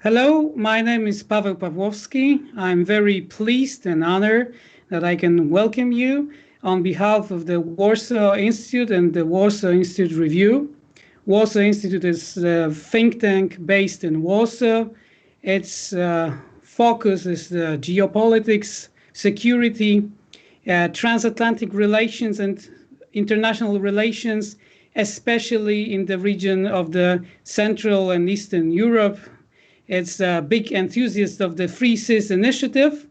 Hello, my name is Paweł Pawłowski. I'm very pleased and honored that I can welcome you on behalf of the Warsaw Institute and the Warsaw Institute Review. Warsaw Institute is a think tank based in Warsaw. Its focus is geopolitics, security, transatlantic relations and international relations, especially in the region of the Central and Eastern Europe. It's a big enthusiast of the Free CIS initiative.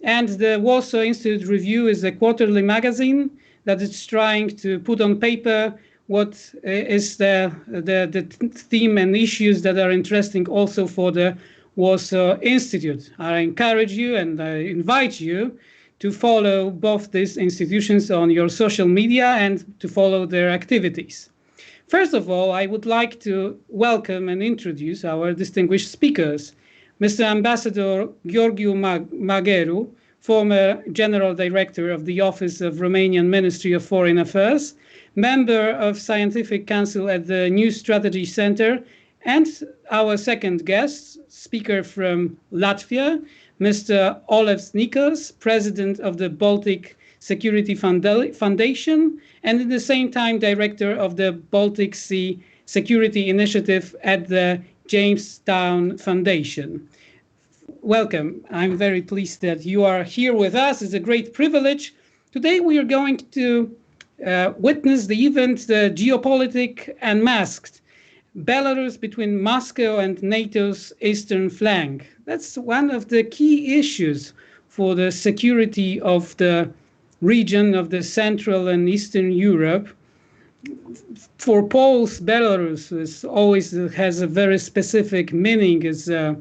And the Warsaw Institute Review is a quarterly magazine that is trying to put on paper what is the theme and issues that are interesting also for the Warsaw Institute. I encourage you and I invite you to follow both these institutions on your social media and to follow their activities. First of all, I would like to welcome and introduce our distinguished speakers. Mr. Ambassador Georgiu Magheru, former General Director of the Office of Romanian Ministry of Foreign Affairs, member of Scientific Council at the New Strategy Center, and our second guest, speaker from Latvia, Mr. Oleks Nikos, President of the Baltic Security Foundation, and at the same time, director of the Baltic Sea Security Initiative at the Jamestown Foundation. Welcome. I'm very pleased that you are here with us. It's a great privilege. Today, we are going to witness the event, the Geopolitical Unmasked, Belarus between Moscow and NATO's eastern flank. That's one of the key issues for the security of the region of the Central and Eastern Europe. For Poles, Belarus always has a very specific meaning. It's the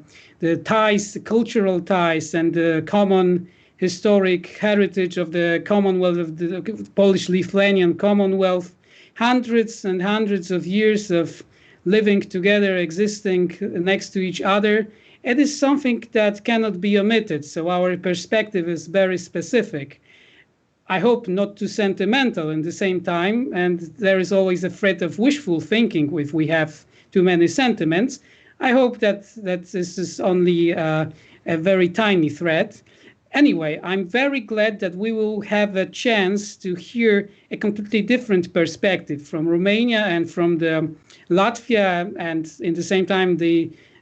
ties, the cultural ties, and the common historic heritage of the Commonwealth, of the Polish-Lithuanian Commonwealth. Hundreds and hundreds of years of living together, existing next to each other. It is something that cannot be omitted, so our perspective is very specific. I hope not too sentimental at the same time, and there is always a threat of wishful thinking if we have too many sentiments. I hope that this is only a very tiny threat. Anyway, I'm very glad that we will have a chance to hear a completely different perspective from Romania and from the Latvia, and in the same time,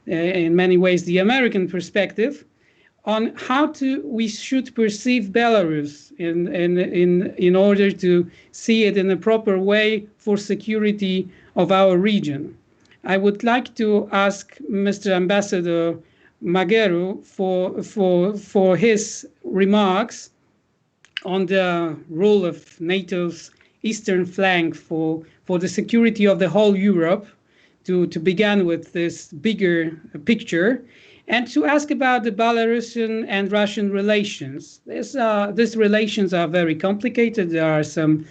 in many ways, the American perspective on how we should perceive Belarus in order to see it in a proper way for security of our region. I would like to ask Mr. Ambassador Magheru for his remarks on the role of NATO's eastern flank for the security of the whole Europe, to begin with this bigger picture, and to ask about the Belarusian and Russian relations. These relations are very complicated. There are some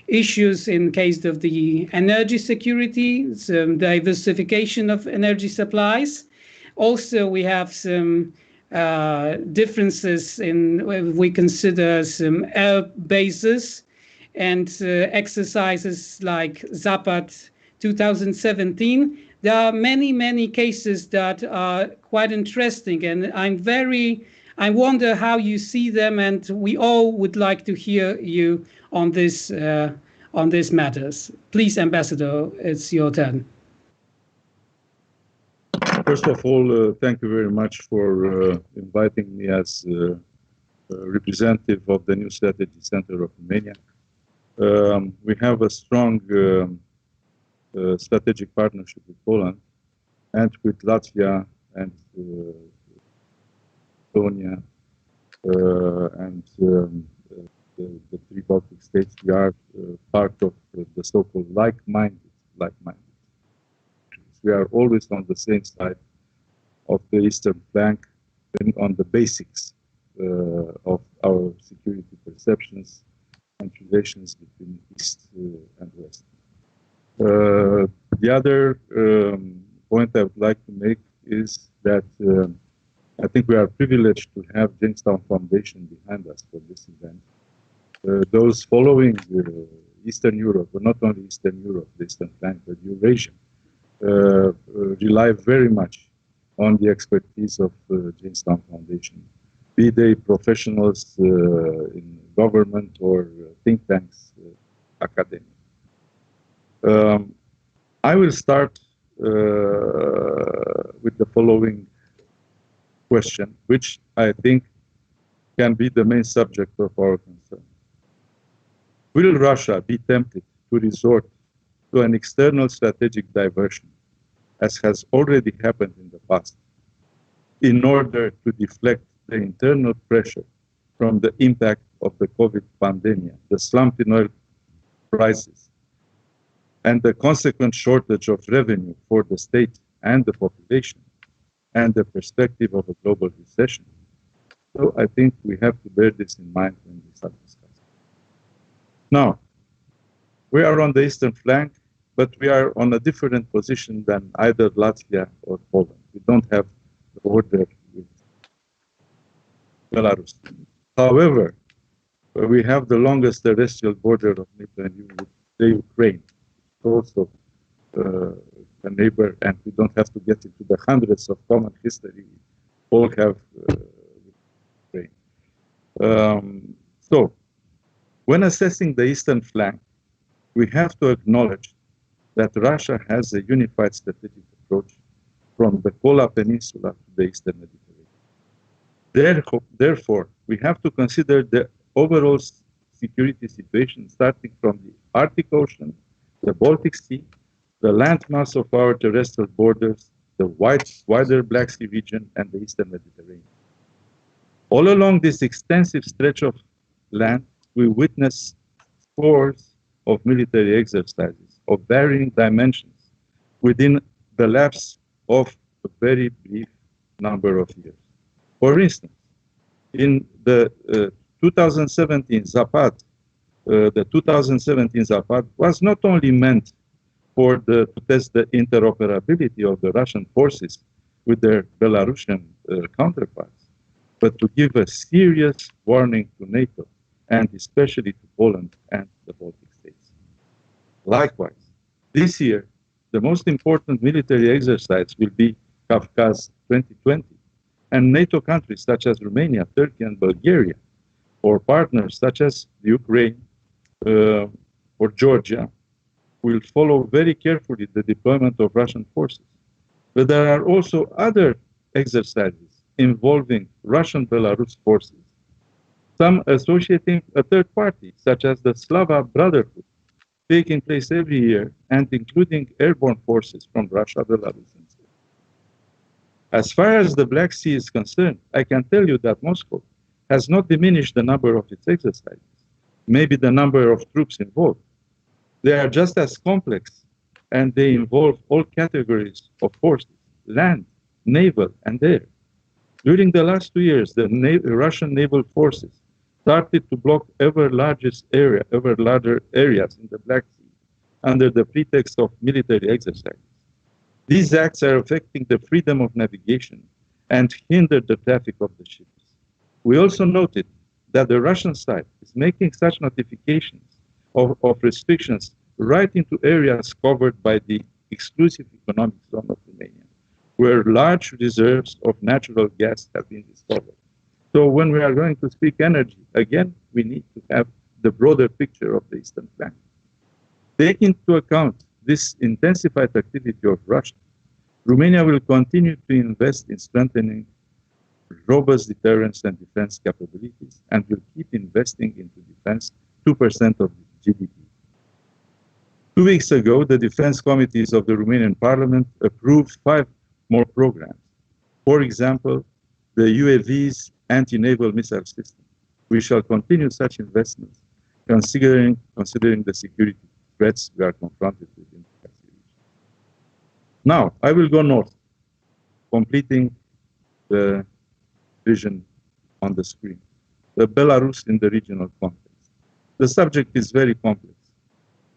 issues in case of the energy security, some diversification of energy supplies. Also, we have some differences in, we consider some air bases and exercises like Zapad 2017. There are many, many cases that are quite interesting, and I wonder how you see them, and we all would like to hear you on these matters. Please, Ambassador, it's your turn. First of all, thank you very much for inviting me as representative of the New Strategy Center of Romania. We have a strong strategic partnership with Poland and with Latvia and Estonia and the three Baltic states. We are part of the so-called like-minded. We are always on the same side of the eastern flank and on the basics of our security perceptions and relations between East and West. The other point I would like to make is that I think we are privileged to have Jamestown Foundation behind us for this event. Those following Eastern Europe, but not only Eastern Europe, the Eastern flank, but Eurasia, rely very much on the expertise of Jamestown Foundation, be they professionals in government or think tanks, academia. I will start with the following question, which I think can be the main subject of our concern. Will Russia be tempted to resort to an external strategic diversion, as has already happened in the past, in order to deflect the internal pressure from the impact of the COVID pandemic, the slump in oil prices, and the consequent shortage of revenue for the state and the population, and the perspective of a global recession? So I think we have to bear this in mind when we start discussing. Now, we are on the eastern flank, but we are on a different position than either Latvia or Poland. We don't have the border with Belarus. However, we have the longest terrestrial border of NATO and with the Ukraine, also a neighbor, and we don't have to get into the hundreds of common history we all have with Ukraine. So, when assessing the eastern flank, we have to acknowledge that Russia has a unified strategic approach from the Kola Peninsula to the eastern Mediterranean. Therefore, we have to consider the overall security situation starting from the Arctic Ocean, the Baltic Sea, the landmass of our terrestrial borders, the wider Black Sea region, and the eastern Mediterranean. All along this extensive stretch of land, we witness scores of military exercises of varying dimensions within the lapse of a very brief number of years. For instance, in the 2017 Zapad, the 2017 Zapad was not only meant to test the interoperability of the Russian forces with their Belarusian counterparts, but to give a serious warning to NATO and especially to Poland and the Baltic states. Likewise, this year, the most important military exercise will be Kavkaz 2020, and NATO countries such as Romania, Turkey, and Bulgaria, or partners such as Ukraine or Georgia, will follow very carefully the deployment of Russian forces. But there are also other exercises involving Russian Belarus forces, some associating a third party, such as the Slava Brotherhood, taking place every year and including airborne forces from Russia, Belarus, and Serbia. As far as the Black Sea is concerned, I can tell you that Moscow has not diminished the number of its exercises, maybe the number of troops involved. They are just as complex, and they involve all categories of forces, land, naval, and air. During the last 2 years, the Russian naval forces started to block ever larger areas in the Black Sea under the pretext of military exercises. These acts are affecting the freedom of navigation and hinder the traffic of the ships. We also noted that the Russian side is making such notifications of restrictions right into areas covered by the exclusive economic zone of Romania, where large reserves of natural gas have been discovered. So when we are going to speak energy, again, we need to have the broader picture of the eastern flank. Taking into account this intensified activity of Russia, Romania will continue to invest in strengthening robust deterrence and defense capabilities and will keep investing into defense 2% of GDP. 2 weeks ago, the defense committees of the Romanian parliament approved 5 more programs. For example, the UAV's anti-naval missile system. We shall continue such investments, considering the security threats we are confronted with in the Black Sea region. Now, I will go north, completing the vision on the screen. The Belarus in the regional context. The subject is very complex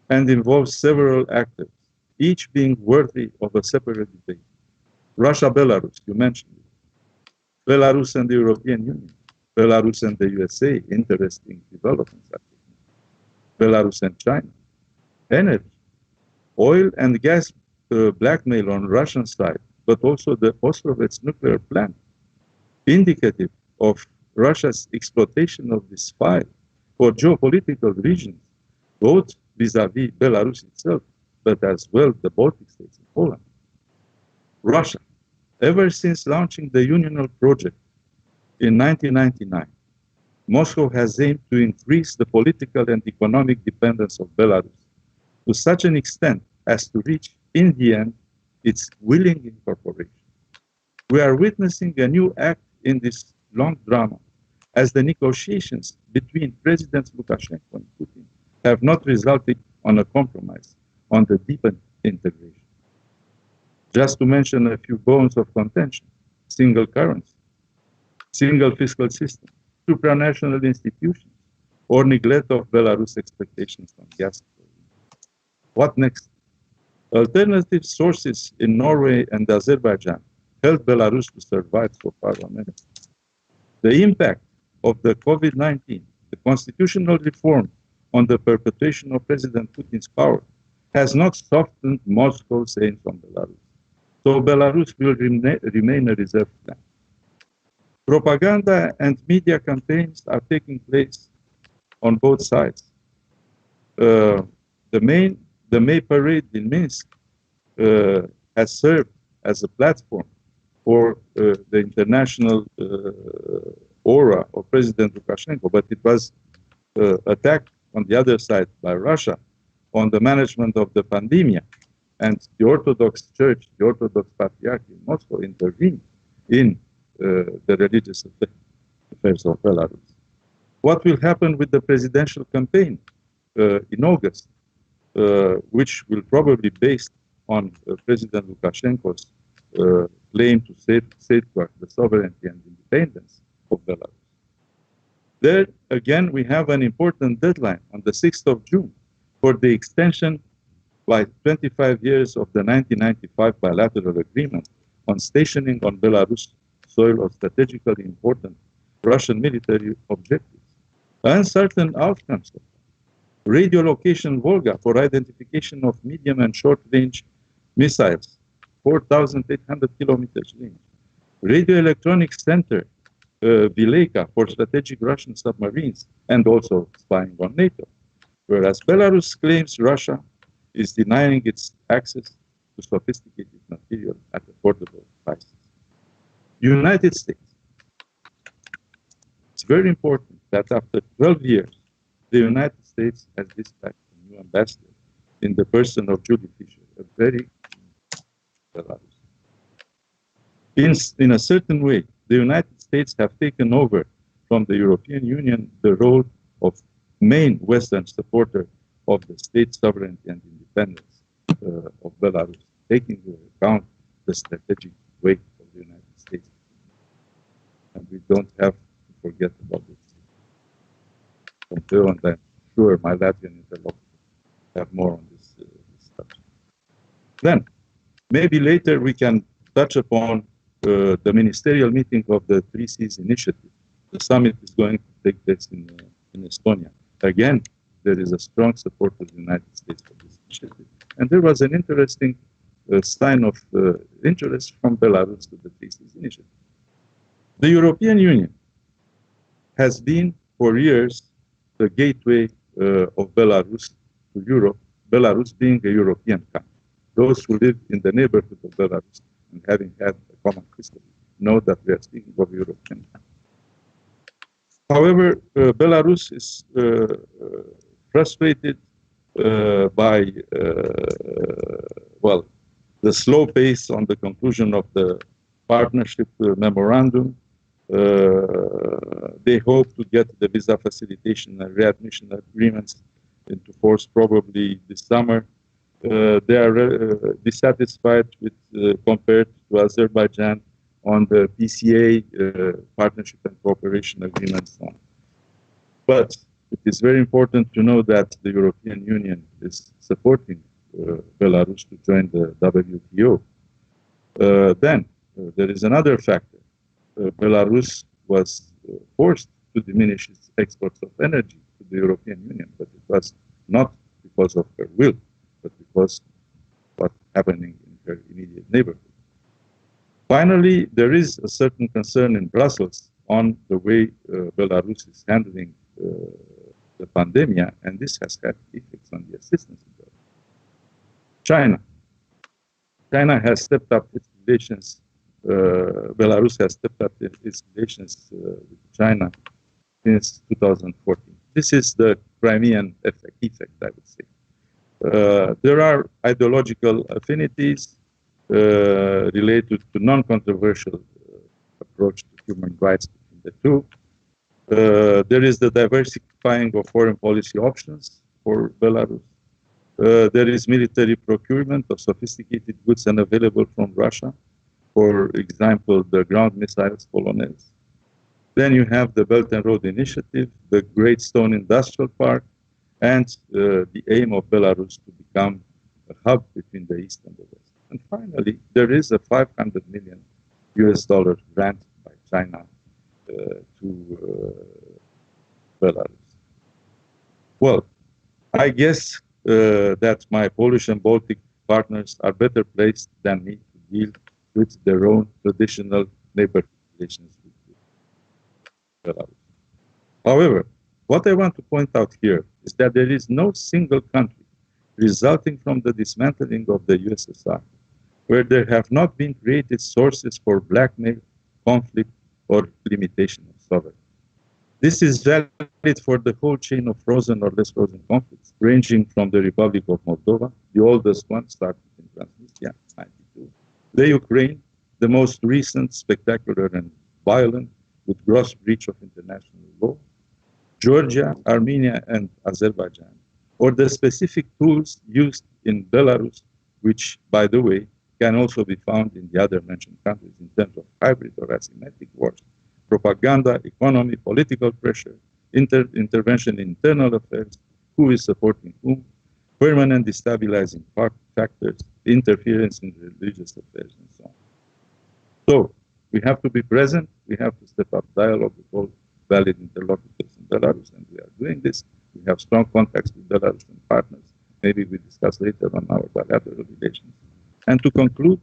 and involves several actors, each being worthy of a separate debate. Russia, Belarus, you mentioned it. Belarus and the European Union. Belarus and the USA, interesting developments. Belarus and China. Energy. Oil and gas blackmail on Russian side but also the Ostrovets nuclear plant, indicative of Russia's exploitation of this file for geopolitical reasons, both vis-à-vis Belarus itself, but as well the Baltic states and Poland. Russia, ever since launching the Unional project in 1999, Moscow has aimed to increase the political and economic dependence of Belarus to such an extent as to reach, in the end, its willing incorporation. We are witnessing a new act in this long drama, as the negotiations between Presidents Lukashenko and Putin have not resulted on a compromise on the deepened integration. Just to mention a few bones of contention: single currency, single fiscal system, supranational institutions, or neglect of Belarus expectations on gas. What next? Alternative sources in Norway and Azerbaijan helped Belarus to survive so far on it. The impact of the COVID-19, the constitutional reform on the perpetuation of President Putin's power, has not softened Moscow's aims on Belarus. So Belarus will remain a reserve plan. Propaganda and media campaigns are taking place on both sides. The May parade in Minsk has served as a platform for the international aura of President Lukashenko, but it was attacked on the other side by Russia on the management of the pandemic, and the Orthodox Church, the Orthodox Patriarch in Moscow intervened in the religious affairs of Belarus. What will happen with the presidential campaign in August, which will probably be based on President Lukashenko's claim to safeguard the sovereignty and independence of Belarus? There, again, we have an important deadline on the 6th of June for the extension by 25 years of the 1995 bilateral agreement on stationing on Belarus soil of strategically important Russian military objectives. Uncertain outcomes. Radio location Volga for identification of medium and short-range missiles, 4,800 kilometers range. Radio electronics center Vileika for strategic Russian submarines and also spying on NATO. Whereas Belarus claims Russia is denying its access to sophisticated material at affordable prices. United States. It's very important that after 12 years, the United States has dispatched a new ambassador in the person of Judy Fisher, a very Belarus. In a certain way, the United States have taken over from the European Union the role of main Western supporter of the state sovereignty and independence of Belarus, taking into account the strategic weight of the United States. And we don't have to forget about this. And I'm sure my Latvian interlocutors have more on this subject. Then, maybe later we can touch upon the ministerial meeting of the Three Seas Initiative. The summit is going to take place in Estonia. Again, there is a strong support of the United States for this initiative. And there was an interesting sign of interest from Belarus to the Three Seas Initiative. The European Union has been for years the gateway of Belarus to Europe, Belarus being a European country. Those who live in the neighborhood of Belarus and having had a common history know that we are speaking of European country. However, Belarus is frustrated by, well, the slow pace on the conclusion of the partnership memorandum. They hope to get the visa facilitation and readmission agreements into force probably this summer. They are dissatisfied with, compared to Azerbaijan, on the PCA partnership and cooperation agreements. But it is very important to know that the European Union is supporting Belarus to join the WTO. Then there is another factor. Belarus was forced to diminish its exports of energy to the European Union, but it was not because of her will, but because of what's happening in her immediate neighborhood. Finally, there is a certain concern in Brussels on the way Belarus is handling the pandemic, and this has had effects on the assistance in Belarus. China has stepped up its relations. Belarus has stepped up its relations with China since 2014. This is the Crimean effect, I would say. There are ideological affinities related to non-controversial approach to human rights between the two. There is the diversifying of foreign policy options for Belarus. There is military procurement of sophisticated goods unavailable from Russia. For example, the ground missiles Polonez. Then you have the Belt and Road Initiative, the Great Stone Industrial Park, and the aim of Belarus to become a hub between the East and the West. And finally, there is a $500 million grant by China to Belarus. Well, I guess that my Polish and Baltic partners are better placed than me to deal with their own traditional neighborhood relations with Belarus. However, what I want to point out here is that there is no single country resulting from the dismantling of the USSR where there have not been created sources for blackmail, conflict, or limitation of sovereignty. This is valid for the whole chain of frozen or less frozen conflicts, ranging from the Republic of Moldova, the oldest one started in Transnistria, 92, the Ukraine, the most recent, spectacular and violent, with gross breach of international law, Georgia, Armenia, and Azerbaijan, or the specific tools used in Belarus, which, by the way, can also be found in the other mentioned countries in terms of hybrid or asymmetric wars, propaganda, economy, political pressure, intervention in internal affairs, who is supporting whom, permanent destabilizing factors, interference in religious affairs, and so on. So, we have to be present, we have to step up dialogue with all valid interlocutors in Belarus, and we are doing this. We have strong contacts with Belarusian partners. Maybe we discuss later on our bilateral relations. And to conclude,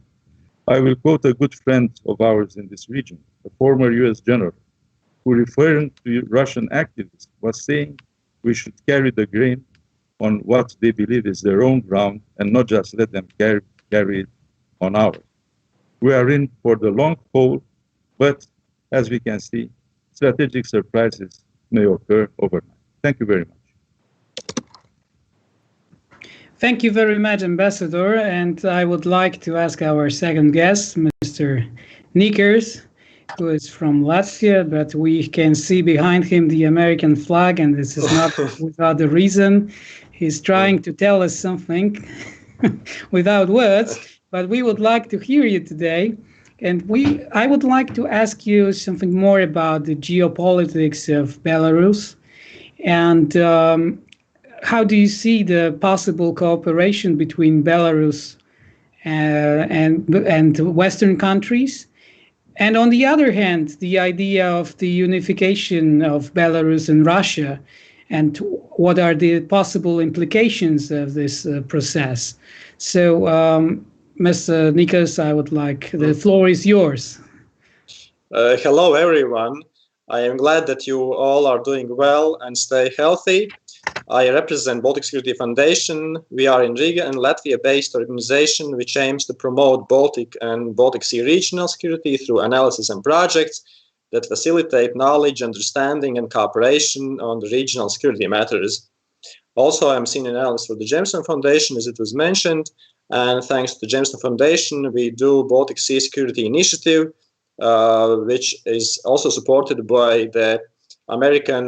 I will quote a good friend of ours in this region, a former US general, who, referring to Russian activists, was saying we should carry the grain on what they believe is their own ground and not just let them carry it on ours. We are in for the long haul, but as we can see, strategic surprises may occur overnight. Thank you very much. Thank you very much, Ambassador. And I would like to ask our second guest, Mr. Nikers, who is from Latvia, but we can see behind him the American flag, and this is not without a reason. He's trying to tell us something without words, but we would like to hear you today. And I would like to ask you something more about the geopolitics of Belarus, and how do you see the possible cooperation between Belarus and Western countries? And on the other hand, the idea of the unification of Belarus and Russia, and what are the possible implications of this process? So, Mr. Nikos, I would like, the floor is yours. Hello, everyone. I am glad that you all are doing well and stay healthy. I represent Baltic Security Foundation. We are in Riga and Latvia-based organization which aims to promote Baltic and Baltic Sea regional security through analysis and projects that facilitate knowledge, understanding, and cooperation on the regional security matters. Also, I'm senior analyst for the Jameson Foundation, as it was mentioned, and thanks to the Jameson Foundation, we do Baltic Sea Security Initiative, which is also supported by the American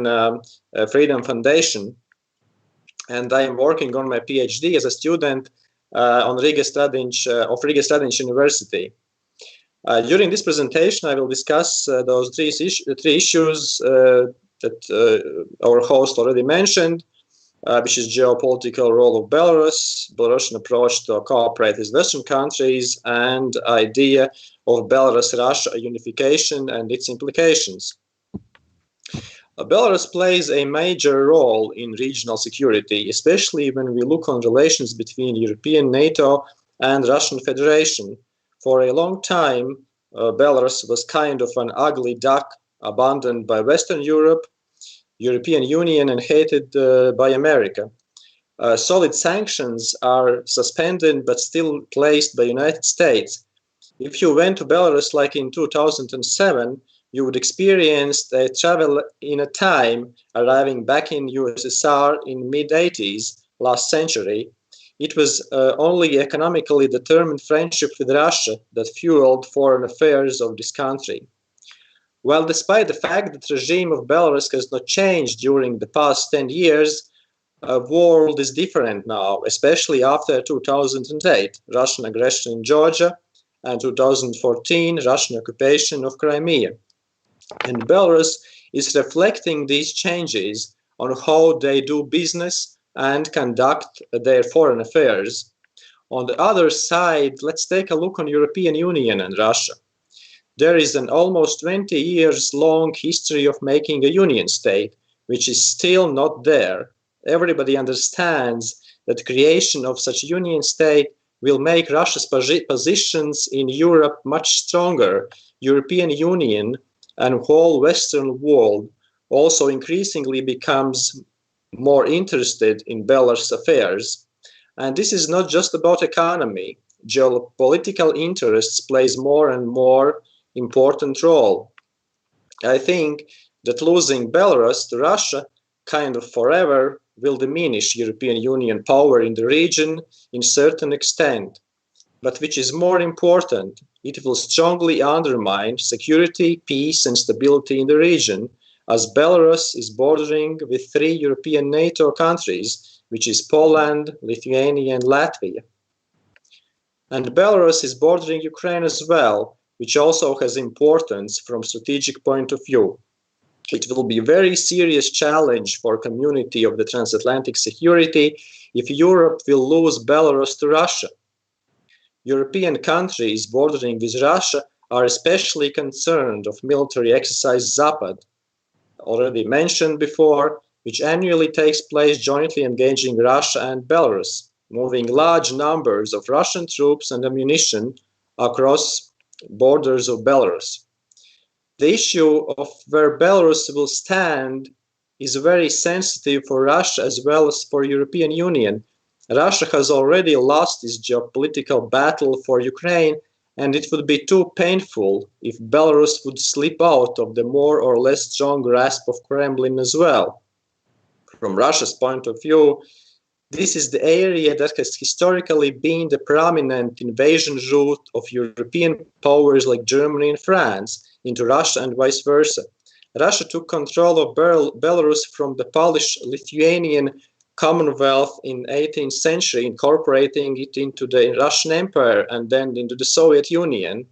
Freedom Foundation. And I am working on my PhD as a student on Riga Stradinic University. During this presentation, I will discuss those three issues that our host already mentioned, which is geopolitical role of Belarus, Belarusian approach to cooperate with Western countries, and idea of Belarus-Russia unification and its implications. Belarus plays a major role in regional security, especially when we look on relations between European NATO and Russian Federation. For a long time, Belarus was kind of an ugly duck abandoned by Western Europe, European Union, and hated by America. Solid sanctions are suspended but still placed by United States. If you went to Belarus like in 2007, you would experience a travel in a time arriving back in USSR in mid-80s last century. It was only economically determined friendship with Russia that fueled foreign affairs of this country. Well, despite the fact that the regime of Belarus has not changed during the past 10 years, the world is different now, especially after 2008, Russian aggression in Georgia, and 2014, Russian occupation of Crimea. And Belarus is reflecting these changes on how they do business and conduct their foreign affairs. On the other side, let's take a look on European Union and Russia. There is an almost 20 years long history of making a union state, which is still not there. Everybody understands that the creation of such a union state will make Russia's positions in Europe much stronger. European Union and whole Western world also increasingly becomes more interested in Belarus affairs. And this is not just about economy. Geopolitical interests plays more and more important role. I think that losing Belarus to Russia kind of forever will diminish European Union power in the region in certain extent. But which is more important, it will strongly undermine security, peace, and stability in the region, as Belarus is bordering with 3 European NATO countries, which is Poland, Lithuania, and Latvia. And Belarus is bordering Ukraine as well, which also has importance from strategic point of view. It will be a very serious challenge for community of the transatlantic security if Europe will lose Belarus to Russia. European countries bordering with Russia are especially concerned of military exercise Zapad, already mentioned before, which annually takes place jointly engaging Russia and Belarus, moving large numbers of Russian troops and ammunition across borders of Belarus. The issue of where Belarus will stand is very sensitive for Russia as well as for European Union. Russia has already lost its geopolitical battle for Ukraine, and it would be too painful if Belarus would slip out of the more or less strong grasp of Kremlin as well. From Russia's point of view, this is the area that has historically been the prominent invasion route of European powers like Germany and France into Russia and vice versa. Russia took control of Belarus from the Polish-Lithuanian Commonwealth in 18th century, incorporating it into the Russian Empire and then into the Soviet Union.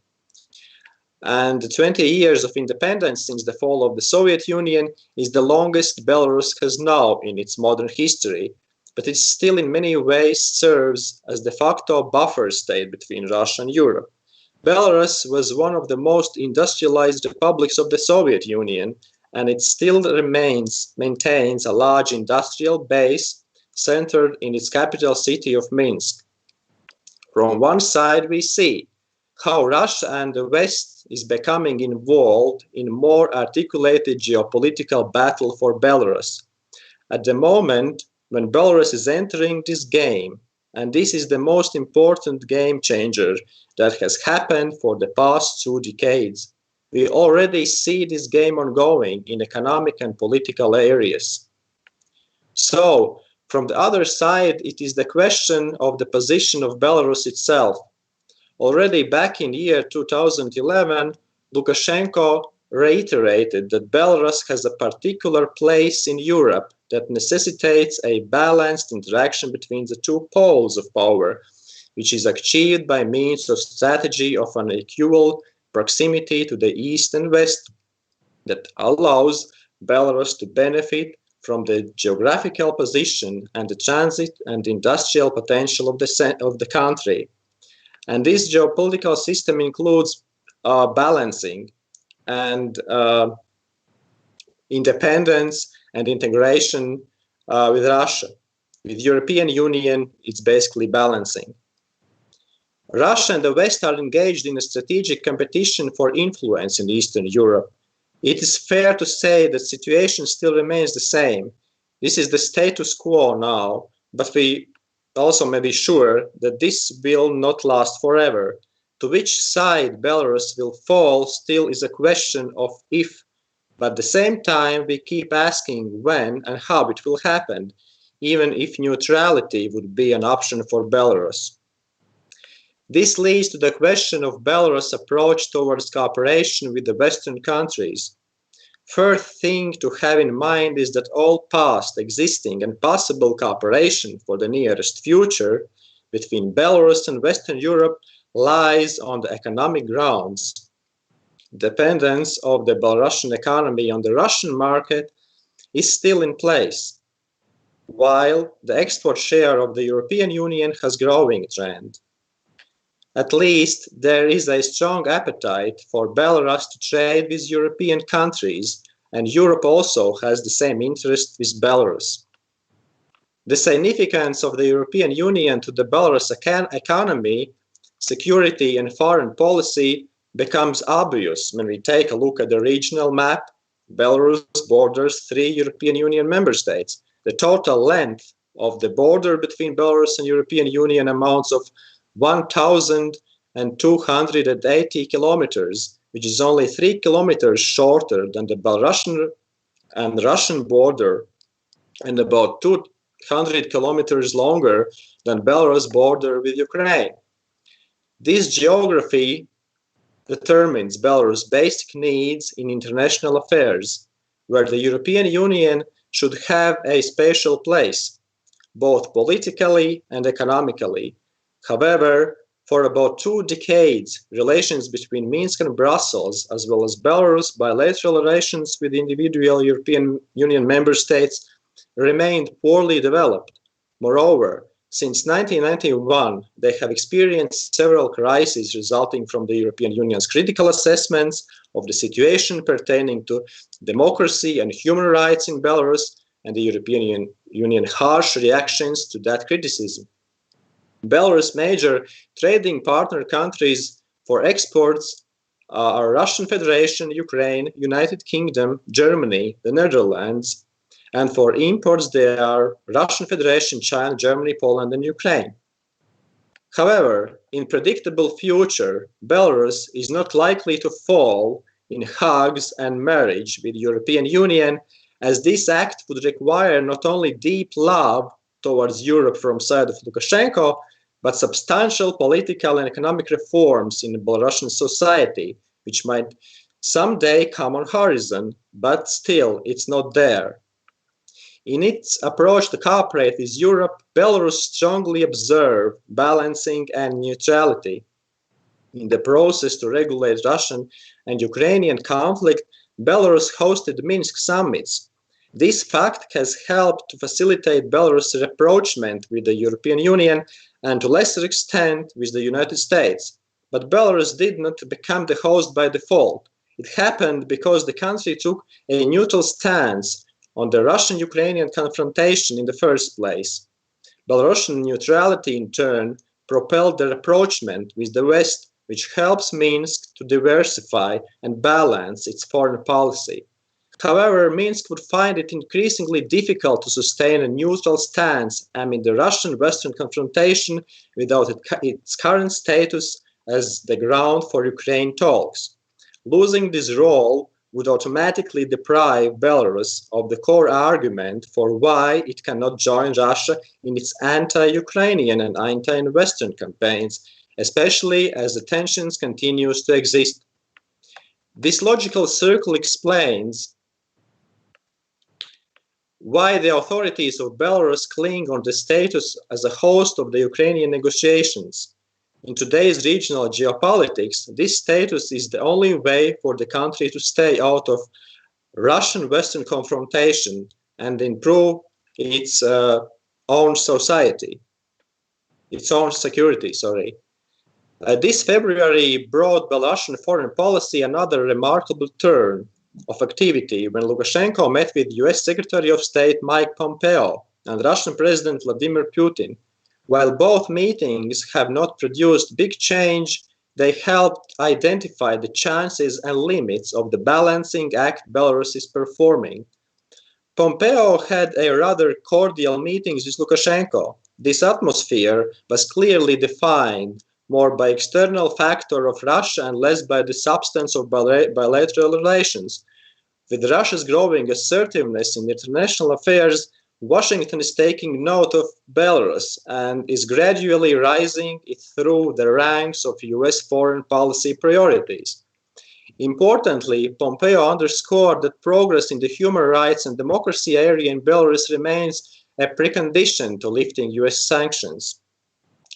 And the 20 years of independence since the fall of the Soviet Union is the longest Belarus has now in its modern history, but it still in many ways serves as de facto buffer state between Russia and Europe. Belarus was one of the most industrialized republics of the Soviet Union, and it still maintains a large industrial base centered in its capital city of Minsk. From one side, we see how Russia and the West is becoming involved in more articulated geopolitical battle for Belarus. At the moment, when Belarus is entering this game, and this is the most important game changer that has happened for the past 2 decades. We already see this game ongoing in economic and political areas. So, from the other side, it is the question of the position of Belarus itself. Already back in year 2011, Lukashenko reiterated that Belarus has a particular place in Europe that necessitates a balanced interaction between the 2 poles of power, which is achieved by means of strategy of an equal proximity to the East and West that allows Belarus to benefit from the geographical position and the transit and industrial potential of the country. And this geopolitical system includes balancing and independence and integration with Russia. With European Union, it's basically balancing. Russia and the West are engaged in a strategic competition for influence in Eastern Europe. It is fair to say that the situation still remains the same. This is the status quo now, but we also may be sure that this will not last forever. To which side Belarus will fall still is a question of if, but at the same time we keep asking when and how it will happen, even if neutrality would be an option for Belarus. This leads to the question of Belarus' approach towards cooperation with the Western countries. First thing to have in mind is that all past, existing and possible cooperation for the nearest future between Belarus and Western Europe lies on the economic grounds. Dependence of the Belarusian economy on the Russian market is still in place, while the export share of the European Union has a growing trend. At least there is a strong appetite for Belarus to trade with European countries, and Europe also has the same interest with Belarus. The significance of the European Union to the Belarus economy, security and foreign policy becomes obvious when we take a look at the regional map. Belarus borders 3 European Union member states. The total length of the border between Belarus and European Union amounts of 1,280 kilometers, which is only 3 kilometers shorter than the Belarusian and Russian border, and about 200 kilometers longer than Belarus border with Ukraine. This geography determines Belarus' basic needs in international affairs, where the European Union should have a special place, both politically and economically. However, for about 2 decades, relations between Minsk and Brussels, as well as Belarus' bilateral relations with individual European Union member states, remained poorly developed. Moreover, since 1991, they have experienced several crises resulting from the European Union's critical assessments of the situation pertaining to democracy and human rights in Belarus, and the European Union harsh reactions to that criticism. Belarus' major trading partner countries for exports are Russian Federation, Ukraine, United Kingdom, Germany, the Netherlands, and for imports they are Russian Federation, China, Germany, Poland, and Ukraine. However, in predictable future, Belarus is not likely to fall in hugs and marriage with the European Union, as this act would require not only deep love towards Europe from side of Lukashenko, but substantial political and economic reforms in Belarusian society, which might someday come on horizon, but still it's not there. In its approach to cooperate with Europe, Belarus strongly observed balancing and neutrality. In the process to regulate Russian and Ukrainian conflict, Belarus hosted Minsk summits. This fact has helped to facilitate Belarus' rapprochement with the European Union and to a lesser extent with the United States. But Belarus did not become the host by default. It happened because the country took a neutral stance on the Russian-Ukrainian confrontation in the first place. Belarusian neutrality, in turn, propelled the rapprochement with the West, which helps Minsk to diversify and balance its foreign policy. However, Minsk would find it increasingly difficult to sustain a neutral stance amid the Russian-Western confrontation without its current status as the ground for Ukraine talks. Losing this role would automatically deprive Belarus of the core argument for why it cannot join Russia in its anti-Ukrainian and anti-Western campaigns, especially as the tensions continue to exist. This logical circle explains why the authorities of Belarus cling on the status as a host of the Ukrainian negotiations. In today's regional geopolitics, this status is the only way for the country to stay out of Russian-Western confrontation and improve its own society, its own security, This February brought Belarusian foreign policy another remarkable turn of activity when Lukashenko met with US Secretary of State Mike Pompeo and Russian President Vladimir Putin. While both meetings have not produced big change, they helped identify the chances and limits of the balancing act Belarus is performing. Pompeo had a rather cordial meetings with Lukashenko. This atmosphere was clearly defined more by external factor of Russia and less by the substance of bilateral relations. With Russia's growing assertiveness in international affairs, Washington is taking note of Belarus and is gradually rising it through the ranks of US foreign policy priorities. Importantly, Pompeo underscored that progress in the human rights and democracy area in Belarus remains a precondition to lifting US sanctions.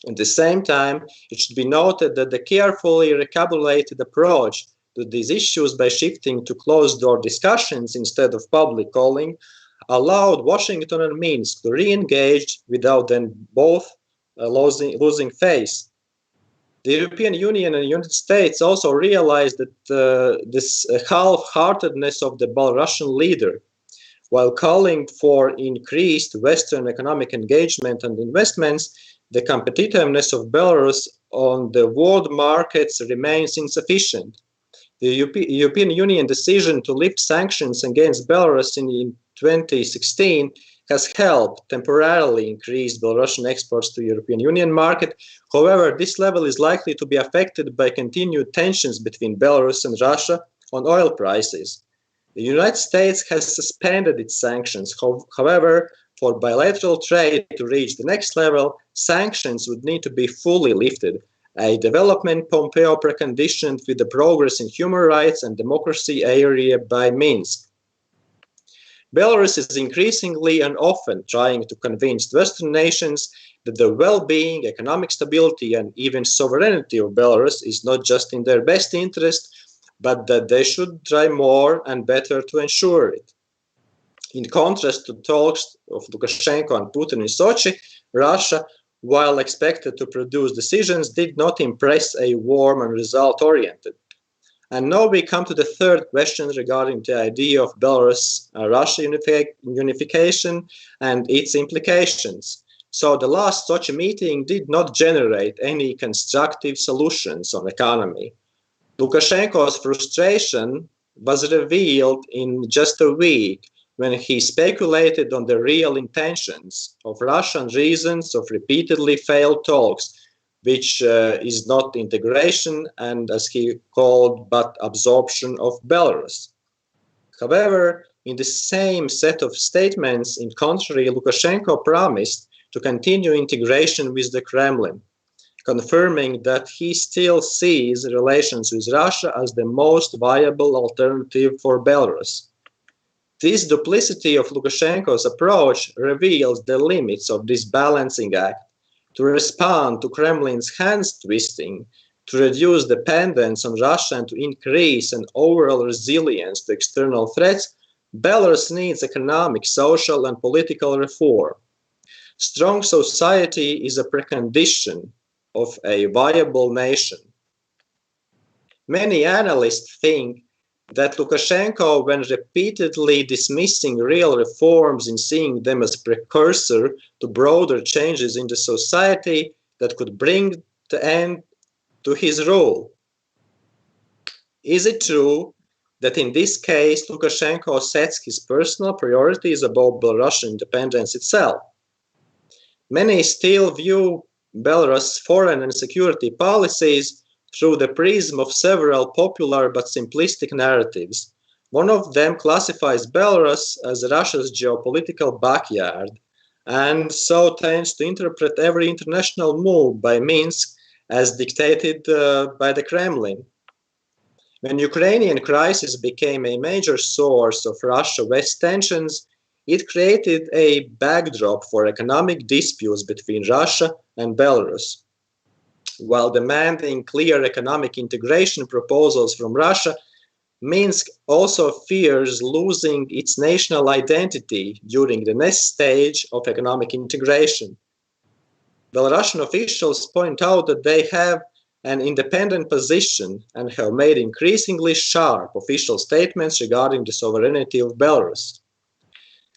At the same time, it should be noted that the carefully recalibrated approach to these issues by shifting to closed-door discussions instead of public calling allowed Washington and Minsk to re-engage without them both losing face. The European Union and the United States also realized that this half-heartedness of the Belarusian leader, while calling for increased Western economic engagement and investments, the competitiveness of Belarus on the world markets remains insufficient. The European Union decision to lift sanctions against Belarus in 2016 has helped temporarily increase Belarusian exports to the European Union market. However, this level is likely to be affected by continued tensions between Belarus and Russia on oil prices. The United States has suspended its sanctions. However, for bilateral trade to reach the next level, sanctions would need to be fully lifted, a development Pompeo preconditioned with the progress in human rights and democracy area by Minsk. Belarus is increasingly and often trying to convince Western nations that the well-being, economic stability, and even sovereignty of Belarus is not just in their best interest, but that they should try more and better to ensure it. In contrast to talks of Lukashenko and Putin in Sochi, Russia, while expected to produce decisions, did not impress a warm and result-oriented. And now we come to the third question regarding the idea of Belarus-Russia unification and its implications. So the last Sochi meeting did not generate any constructive solutions on economy. Lukashenko's frustration was revealed in just a week when he speculated on the real intentions of Russian reasons of repeatedly failed talks, which is not integration and, as he called, but absorption of Belarus. However, in the same set of statements, in contrary, Lukashenko promised to continue integration with the Kremlin, confirming that he still sees relations with Russia as the most viable alternative for Belarus. This duplicity of Lukashenko's approach reveals the limits of this balancing act. To respond to Kremlin's hands-twisting, to reduce dependence on Russia and to increase an overall resilience to external threats, Belarus needs economic, social, and political reform. Strong society is a precondition of a viable nation. Many analysts think that Lukashenko, when repeatedly dismissing real reforms and seeing them as precursor to broader changes in the society that could bring the end to his rule. Is it true that in this case Lukashenko sets his personal priorities above Belarusian independence itself? Many still view Belarus' foreign and security policies through the prism of several popular but simplistic narratives. One of them classifies Belarus as Russia's geopolitical backyard, and so tends to interpret every international move by Minsk as dictated by the Kremlin. When Ukrainian crisis became a major source of Russia-West tensions, it created a backdrop for economic disputes between Russia and Belarus. While demanding clear economic integration proposals from Russia, Minsk also fears losing its national identity during the next stage of economic integration. Belarusian officials point out that they have an independent position and have made increasingly sharp official statements regarding the sovereignty of Belarus.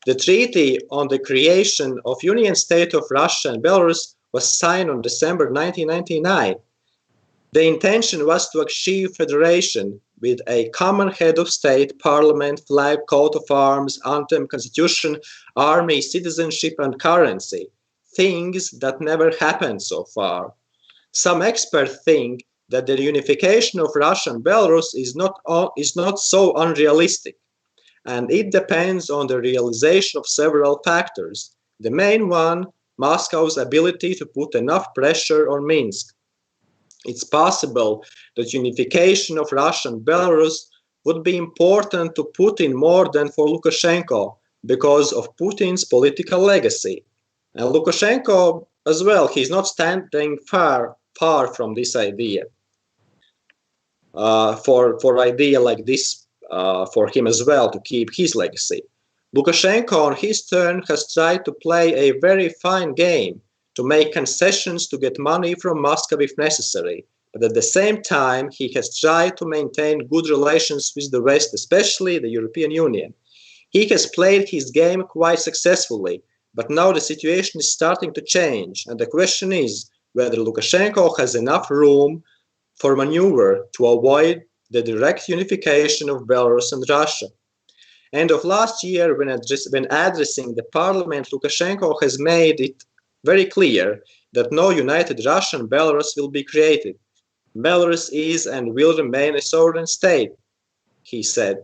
The treaty on the creation of Union State of Russia and Belarus was signed on December 1999. The intention was to achieve federation with a common head of state, parliament, flag, coat of arms, anthem, constitution, army, citizenship, and currency, things that never happened so far. Some experts think that the unification of Russia and Belarus is not so unrealistic, and it depends on the realization of several factors. The main one, Moscow's ability to put enough pressure on Minsk. It's possible that unification of Russia and Belarus would be important to Putin more than for Lukashenko because of Putin's political legacy. And Lukashenko as well, he's not standing far from this idea. For idea like this for him as well to keep his legacy. Lukashenko on his turn has tried to play a very fine game to make concessions to get money from Moscow if necessary, but at the same time he has tried to maintain good relations with the West, especially the European Union. He has played his game quite successfully, but now the situation is starting to change, and the question is whether Lukashenko has enough room for maneuver to avoid the direct unification of Belarus and Russia. End of last year, when addressing the parliament, Lukashenko has made it very clear that no united Russia and Belarus will be created. Belarus is and will remain a sovereign state, he said.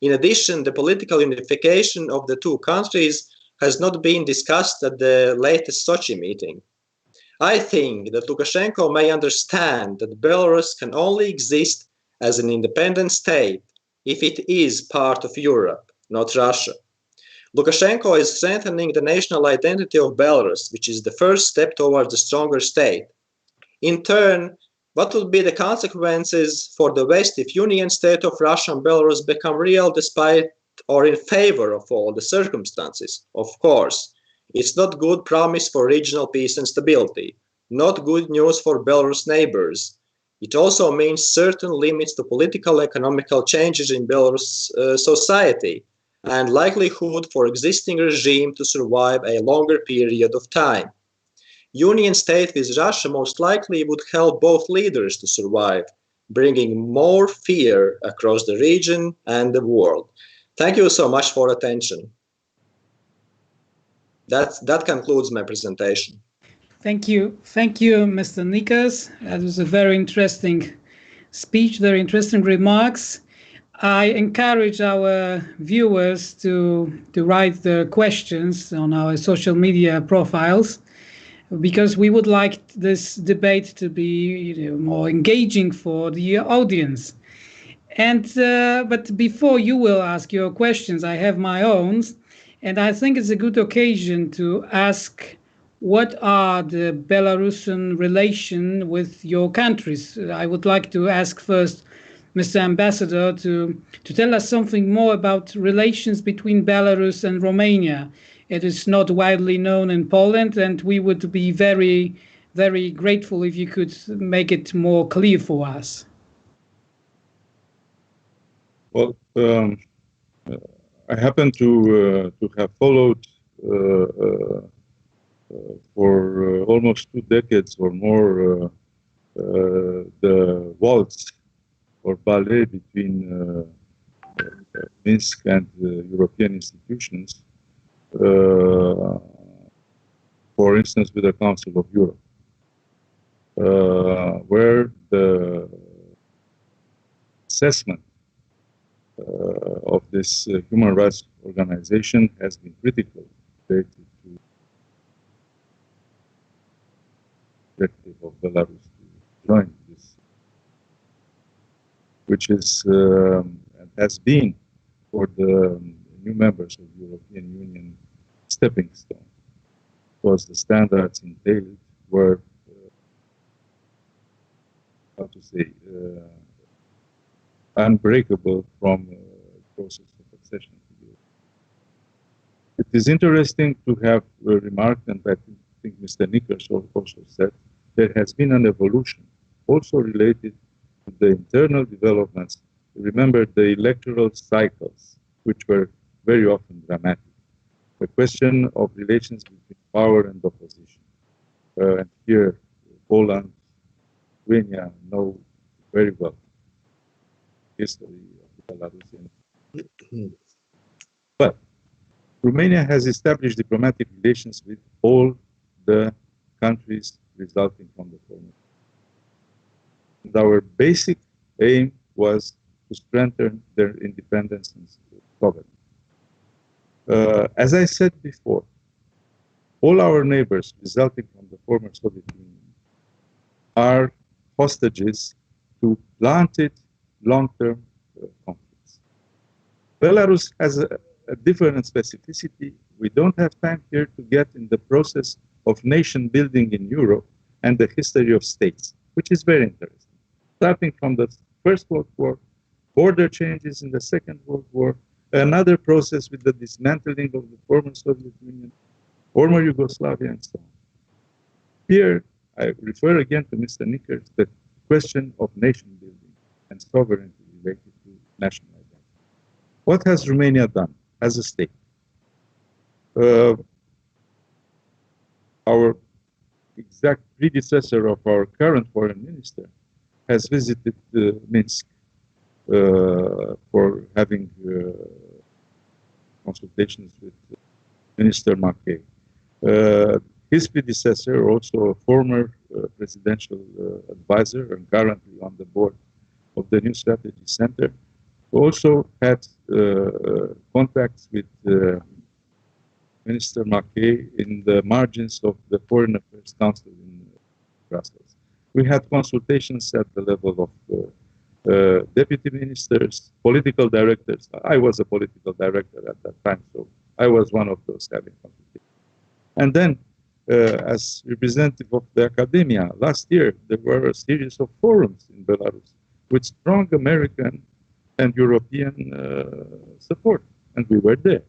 In addition, the political unification of the two countries has not been discussed at the latest Sochi meeting. I think that Lukashenko may understand that Belarus can only exist as an independent state if it is part of Europe, not Russia. Lukashenko is strengthening the national identity of Belarus, which is the first step towards a stronger state. In turn, what will be the consequences for the West if union state of Russia and Belarus become real despite or in favor of all the circumstances? Of course, it's not good promise for regional peace and stability, not good news for Belarus neighbors. It also means certain limits to political economical changes in Belarus society and likelihood for existing regime to survive a longer period of time. Union state with Russia most likely would help both leaders to survive, bringing more fear across the region and the world. Thank you so much for attention. That concludes my presentation. Thank you, Mr. Nikas. That was a very interesting speech, very interesting remarks. I encourage our viewers to write their questions on our social media profiles, because we would like this debate to be more engaging for the audience. And but before you will ask your questions, I have my own, and I think it's a good occasion to ask, what are the Belarusian relations with your countries? I would like to ask first Mr. Ambassador to tell us something more about relations between Belarus and Romania. It is not widely known in Poland, and we would be very, very grateful if you could make it more clear for us. Well, I happen to have followed for almost 2 decades or more the waltz or ballet between Minsk and European institutions, for instance, with the Council of Europe, where the assessment of this human rights organization has been critical related to the objective of Belarus to join this, which is and has been for the new members of the European Union stepping stone, because the standards entailed were how to say unbreakable from the process of accession to Europe. It is interesting to have remarked, and I think Mr. Nikas also said, there has been an evolution also related to the internal developments. Remember the electoral cycles, which were very often dramatic. The question of relations between power and opposition. and here Poland, Lithuania know very well history of the Belarusian. But Romania has established diplomatic relations with all the countries resulting from the former. And our basic aim was to strengthen their independence and sovereignty. As I said before, all our neighbors resulting from the former Soviet Union are hostages to planted long-term conflicts. Belarus has a different specificity. We don't have time here to get in the process of nation building in Europe and the history of states, which is very interesting. Starting from the First World War, border changes in the Second World War, another process with the dismantling of the former Soviet Union, former Yugoslavia, and so on. Here, I refer again to Mr. Nickers, the question of nation building and sovereignty related to national identity. What has Romania done as a state? Our exact predecessor of our current foreign minister has visited Minsk for having consultations with Minister Marquet. His predecessor, also a former presidential advisor and currently on the board of the New Strategy Center, also had contacts with Minister Marquet in the margins of the Foreign Affairs Council in Brussels. We had consultations at the level of deputy ministers, political directors. I was a political director at that time, so I was one of those having consultations. And then, as representative of the academia, last year there were a series of forums in Belarus with strong American and European support, and we were there.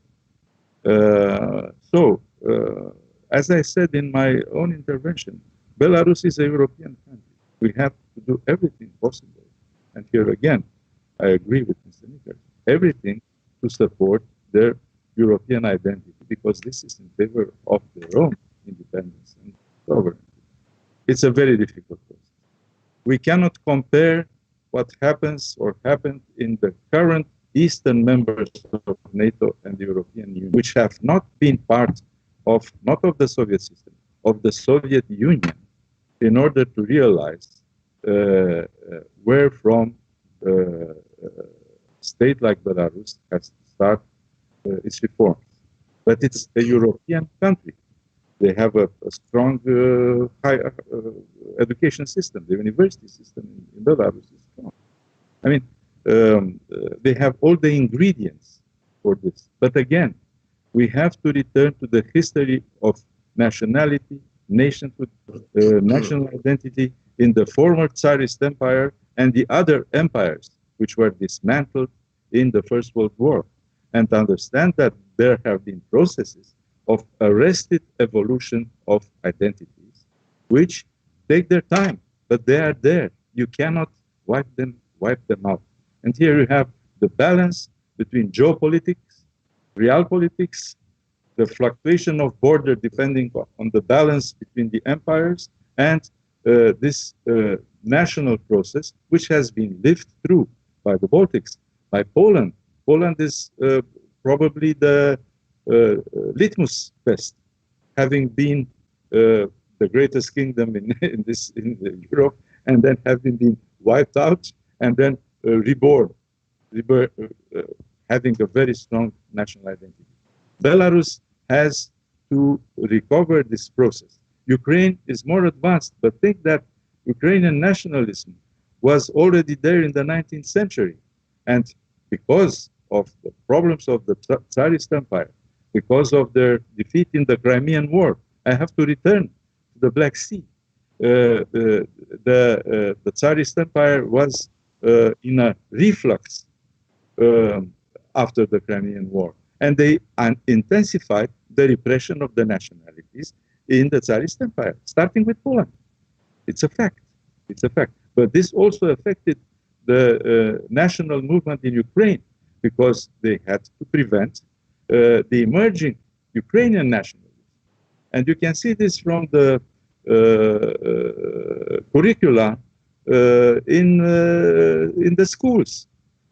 As I said in my own intervention, Belarus is a European country. We have to do everything possible. And here again, I agree with Mr. Nickers, everything to support their European identity, because this is in favor of their own independence and sovereignty. It's a very difficult process. We cannot compare what happens or happened in the current Eastern members of NATO and the European Union, which have not been part of, not of the Soviet system, of the Soviet Union, in order to realize where from a state like Belarus has to start its reforms. But it's a European country. They have a strong higher education system. The university system in Belarus is strong. I mean, they have all the ingredients for this. But again, we have to return to the history of nationality, nationhood, national identity in the former Tsarist Empire and the other empires which were dismantled in the First World War. And understand that there have been processes of arrested evolution of identities, which take their time, but they are there. You cannot wipe them out. And here you have the balance between geopolitics, realpolitics, the fluctuation of border depending on the balance between the empires, and this national process, which has been lived through by the Baltics, by Poland. Poland is probably the litmus test, having been the greatest kingdom in Europe, and then having been wiped out and then reborn, having a very strong national identity. Belarus has to recover this process. Ukraine is more advanced, but think that Ukrainian nationalism was already there in the 19th century. And because of the problems of the Tsarist Empire, because of their defeat in the Crimean War, I have to return to the Black Sea. The Tsarist Empire was in a reflux after the Crimean War. And they intensified the repression of the nationalities in the Tsarist Empire, starting with Poland. It's a fact. It's a fact. But this also affected the national movement in Ukraine, because they had to prevent the emerging Ukrainian nationalism. And you can see this from the curricula in the schools,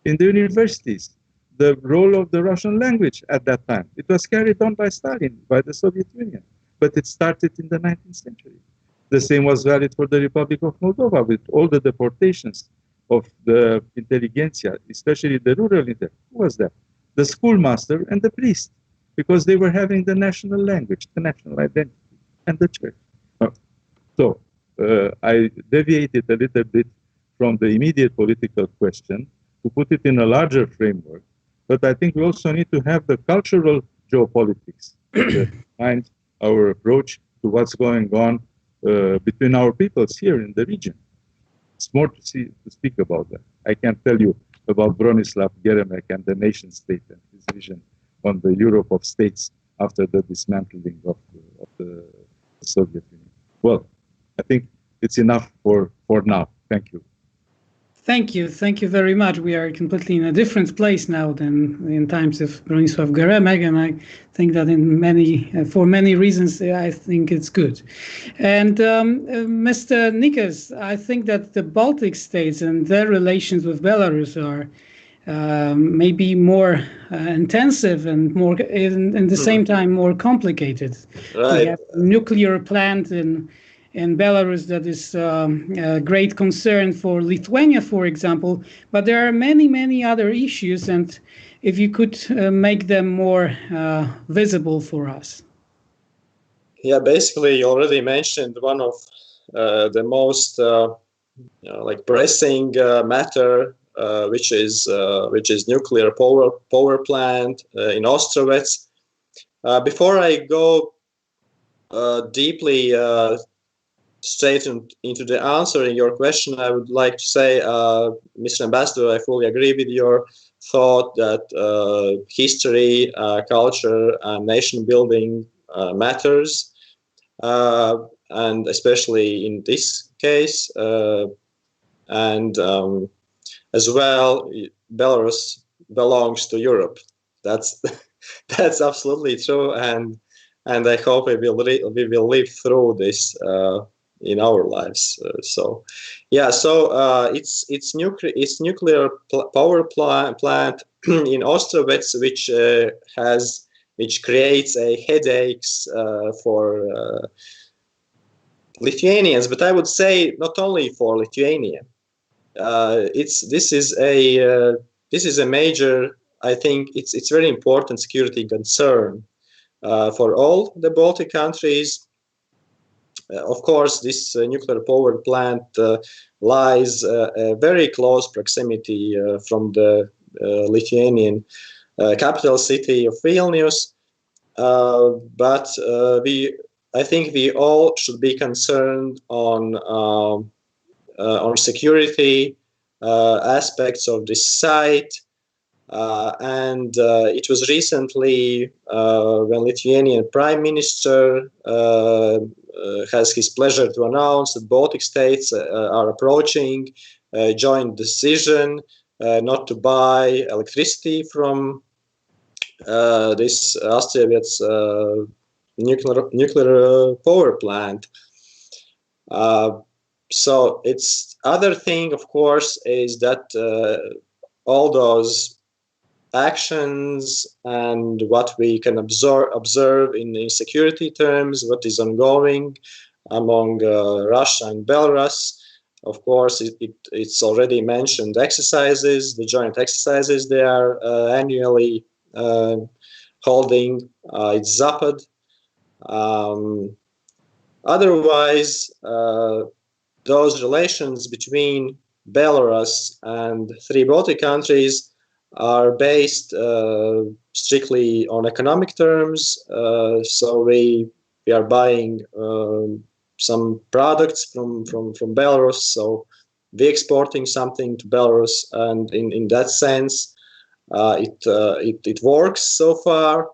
in the universities. The role of the Russian language at that time. It was carried on by Stalin, by the Soviet Union, but it started in the 19th century. The same was valid for the Republic of Moldova, with all the deportations of the intelligentsia, especially the rural intelligentsia. Who was that? The schoolmaster and the priest, because they were having the national language, the national identity, and the church. So I deviated a little bit from the immediate political question to put it in a larger framework. But I think we also need to have the cultural geopolitics behind our approach to what's going on between our peoples here in the region. It's more to speak about that. I can't tell you about Bronislaw Geremek and the nation state and his vision on the Europe of states after the dismantling of the Soviet Union. Well, I think it's enough for now. Thank you. Thank you. Thank you very much. We are completely in a different place now than in times of Bronisław Geremek, and I think that for many reasons, I think it's good. And Mr. Nikas, I think that the Baltic states and their relations with Belarus are maybe more intensive and more, in the same time, more complicated. Right. We have a nuclear plant in Belarus that is a great concern for Lithuania, for example, but there are many other issues, and if you could make them more visible for us. Yeah, basically you already mentioned one of the most pressing matter, which is nuclear power plant in Ostrovets. Before I go deeply straight into the answering your question, I would like to say, Mr. Ambassador, I fully agree with your thought that history, culture, and nation building matters, and especially in this case, and as well, Belarus belongs to Europe. That's that's absolutely true, and I hope we will live through this in our lives. It's nuclear power plant in Ostrovets, which creates a headaches for Lithuanians, but I would say not only for Lithuania. This is a major. I think it's very important security concern for all the Baltic countries. Of course, this nuclear power plant lies a very close proximity from the Lithuanian capital city of Vilnius. But I think we all should be concerned on security aspects of this site. And it was recently when Lithuanian Prime Minister has his pleasure to announce that Baltic states are approaching a joint decision not to buy electricity from this Ostrovets nuclear power plant. So it's other thing, of course, is that all those actions and what we can observe in security terms, what is ongoing among Russia and Belarus. Of course, it's already mentioned exercises, the joint exercises they are annually holding. It's Zapad. Otherwise, those relations between Belarus and three Baltic countries are based strictly on economic terms. So we are buying some products from Belarus. So we're exporting something to Belarus, and in that sense, it works so far.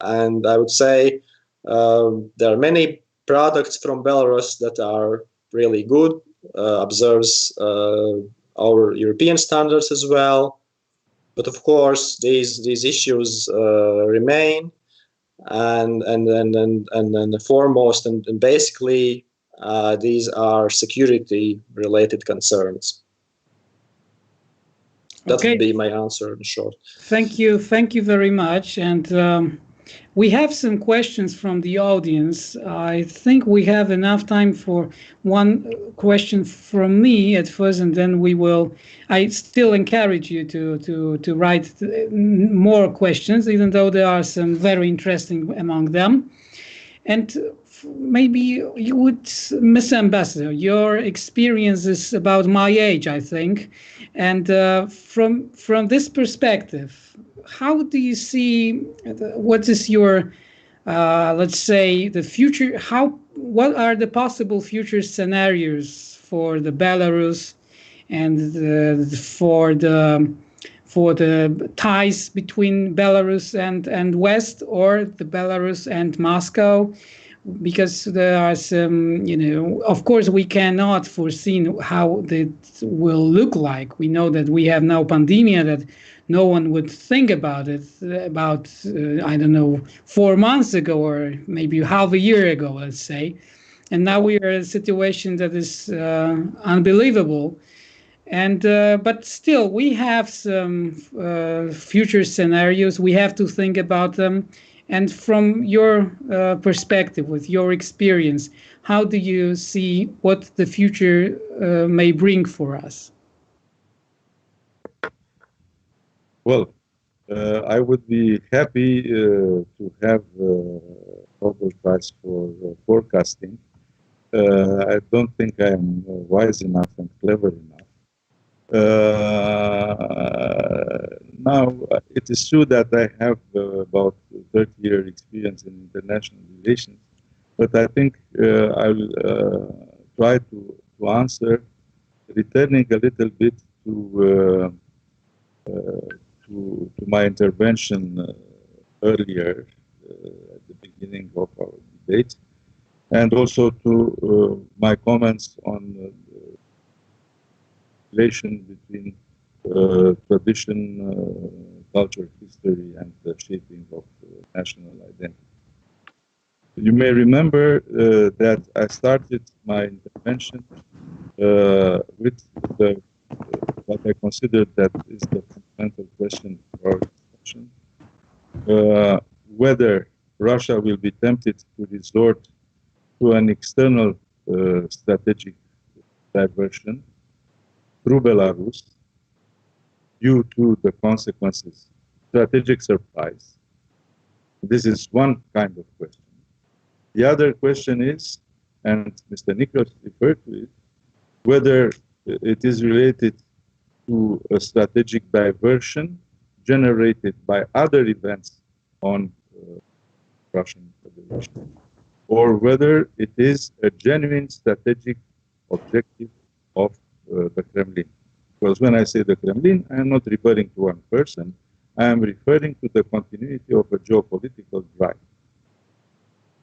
And I would say there are many products from Belarus that are really good, observes our European standards as well. But of course, these issues remain, and then the foremost and basically these are security related concerns. That would be my answer in short. Thank you very much. And we have some questions from the audience. I think we have enough time for one question from me at first, and then we will. I still encourage you to write more questions, even though there are some very interesting among them. And maybe you would, Mr. Ambassador, your experience is about my age, I think. And from this perspective, how do you see, what is your, let's say, the future, what are the possible future scenarios for the Belarus and for the ties between Belarus and West, or the Belarus and Moscow? Because there are some, of course, we cannot foresee how it will look like. We know that we have now pandemia that no one would think about it about, I don't know, 4 months ago, or maybe half a year ago, let's say. And now we are in a situation that is unbelievable. And but still, we have some future scenarios. We have to think about them. And from your perspective, with your experience, how do you see what the future may bring for us? Well, I would be happy to have Nobel Prize for forecasting. I don't think I am wise enough and clever enough. Now, it is true that I have about 30-year experience in international relations, but I think I'll try to answer, returning a little bit to my intervention earlier at the beginning of our debate, and also to my comments on the relation between tradition, culture, history, and the shaping of national identity. You may remember that I started my intervention with what I considered that is the fundamental question for our discussion, whether Russia will be tempted to resort to an external strategic diversion through Belarus due to the consequences, strategic surprise. This is one kind of question. The other question is, and Mr. Nikos referred to it, whether it is related to a strategic diversion generated by other events on Russian Federation, or whether it is a genuine strategic objective of the Kremlin. Because when I say the Kremlin, I am not referring to one person, I am referring to the continuity of a geopolitical drive.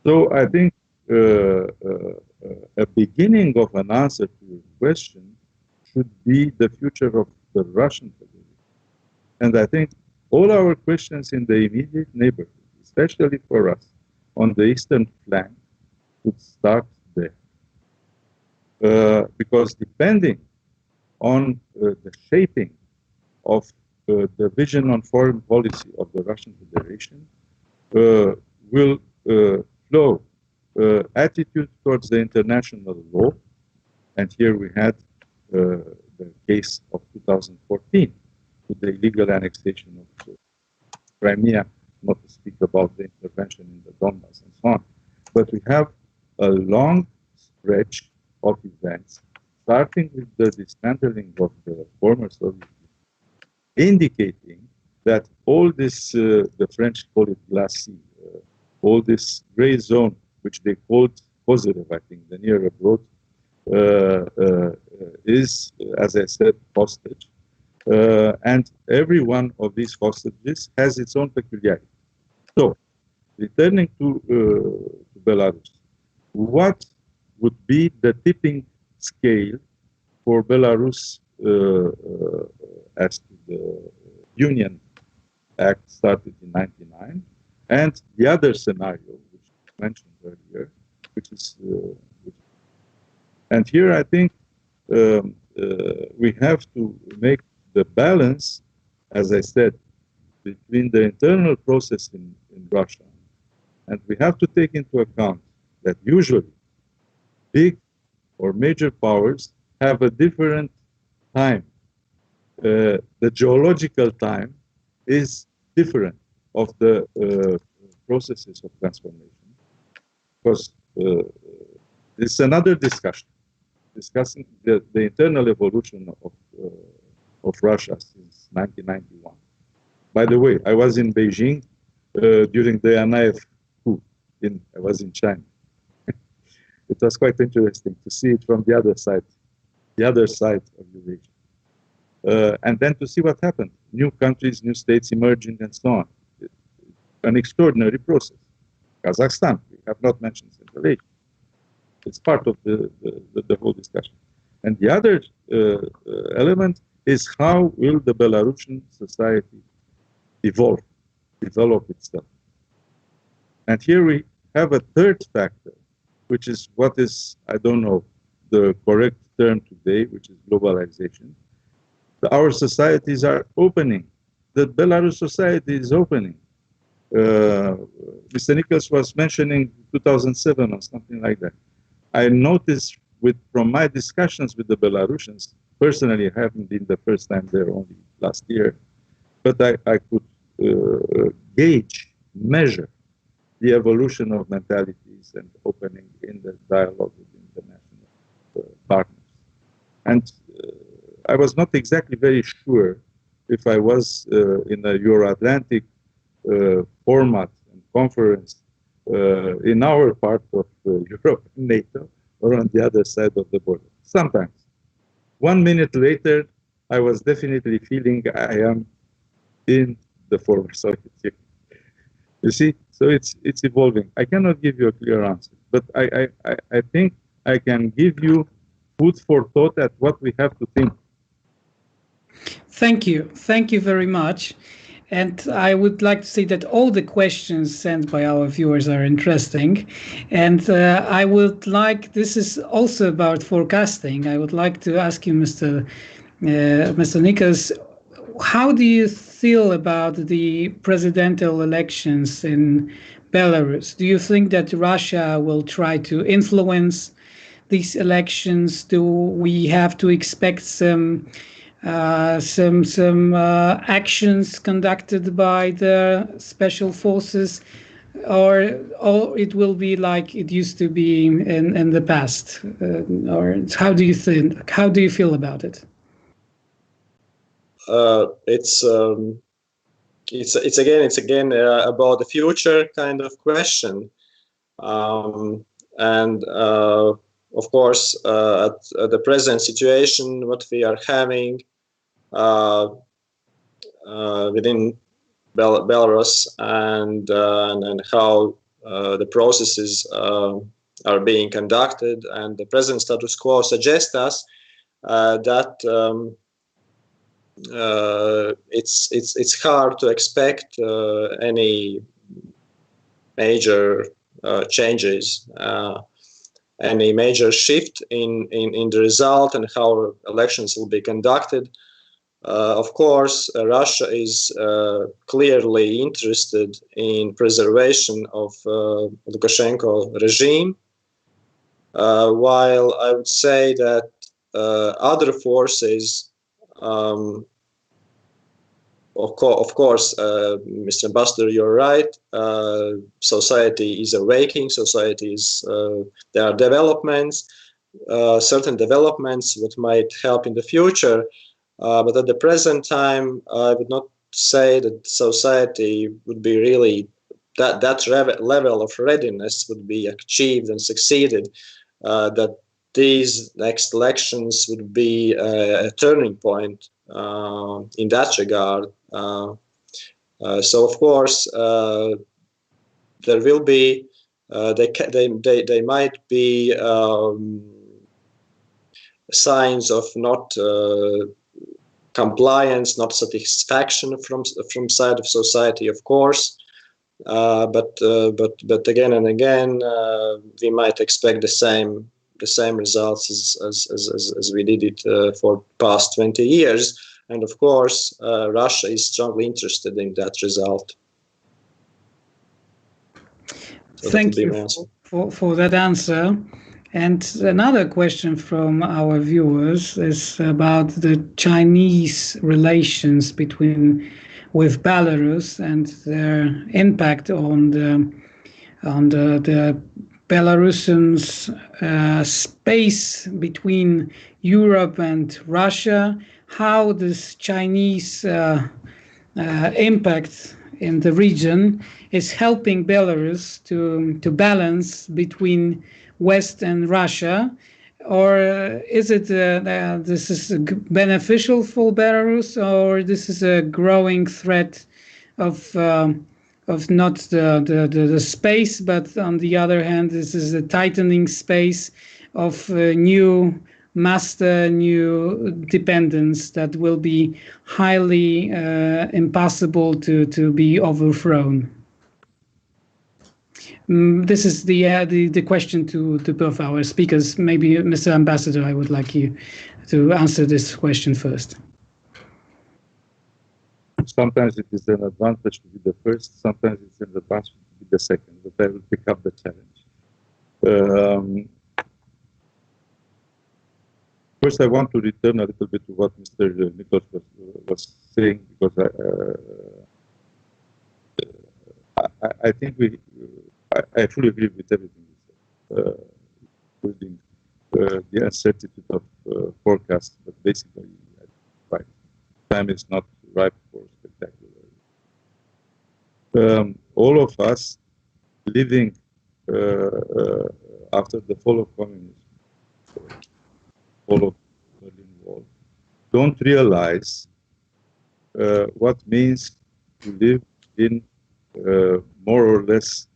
So I think a beginning of an answer to your question should be the future of the Russian Federation. And I think all our questions in the immediate neighborhood, especially for us on the eastern flank, should start there. Because depending on the shaping of the vision on foreign policy of the Russian Federation will flow attitude towards the international law. And here we had the case of 2014 with the illegal annexation of Crimea, not to speak about the intervention in the Donbass and so on. But we have a long stretch of events, starting with the dismantling of the former Soviet Union, indicating that all this, the French call it glacis, all this gray zone, which they called Kozyrev, I think, the near abroad, is, as I said, hostage. And every one of these hostages has its own peculiarity. So, returning to Belarus, what would be the tipping scale for Belarus as to the Union Act started in '99, And the other scenario, which I mentioned earlier, which is, and here I think we have to make the balance, as I said, between the internal process in Russia, and we have to take into account that usually big or major powers have a different time. The geological time is different of the processes of transformation, because it's another discussion, discussing the internal evolution of Russia since 1991. By the way, I was in Beijing during the Anaev coup. I was in China. It was quite interesting to see it from the other side of Eurasia. And then to see what happened. New countries, new states emerging, and so on. An extraordinary process. Kazakhstan, we have not mentioned Central Asia. It's part of the whole discussion. And the other element is how will the Belarusian society develop itself. And here we have a third factor, which is what is, I don't know the correct term today, which is globalization. Our societies are opening. The Belarus society is opening. Mr. Nichols was mentioning 2007 or something like that. I noticed from my discussions with the Belarusians, personally I haven't been the first time there, only last year, but I could measure the evolution of mentalities and opening in the dialogue with international partners. And I was not exactly very sure if I was in a Euro-Atlantic format and conference in our part of Europe, NATO, or on the other side of the border. Sometimes. 1 minute later, I was definitely feeling I am in the former Soviet Union. You see, so it's evolving. I cannot give you a clear answer, but I think I can give you food for thought at what we have to think. Thank you very much. And I would like to say that all the questions sent by our viewers are interesting. And I would like, this is also about forecasting. I would like to ask you, Mr. Nichols, how do you feel about the presidential elections in Belarus? Do you think that Russia will try to influence these elections? Do we have to expect some actions conducted by the special forces, or it will be like it used to be in the past? Or how do you think? How do you feel about it? It's again about the future kind of question, and of course at the present situation, what we are having within Belarus and how the processes are being conducted, and the present status quo suggests us that it's hard to expect any major changes, any major shift in the result and how elections will be conducted. Of course, Russia is clearly interested in preservation of Lukashenko regime, while I would say that other forces, of course, Mr. Ambassador, you're right. Society is awakening. Society is. There are developments, certain developments that might help in the future. But at the present time, I would not say that society would be really that level of readiness would be achieved and succeeded. That these next elections would be a turning point in that regard. So of course there will be they might be signs of not compliance, not satisfaction from side of society, of course, But again and again, we might expect the same results as we did it for past 20 years. And of course, Russia is strongly interested in that result. So thank you for that answer. And another question from our viewers is about the Chinese relations with Belarus and their impact on the Belarusians' space between Europe and Russia. How this Chinese impact in the region is helping Belarus to balance between West and Russia, or is it this is beneficial for Belarus, or this is a growing threat of not the space, but on the other hand, this is a tightening space of new dependence that will be highly impossible to be overthrown? This is the question to both our speakers. Maybe, Mr. Ambassador, I would like you to answer this question first. Sometimes it is an advantage to be the first, sometimes it's an advantage to be the second, but I will pick up the challenge. First, I want to return a little bit to what Mr. Nikos was saying, because I think I fully agree with everything he said, including the uncertainty of forecasts, but basically, right, time is not ripe for spectacular. All of us living after the fall of communism, fall of the Berlin Wall, don't realize what means to live in more or less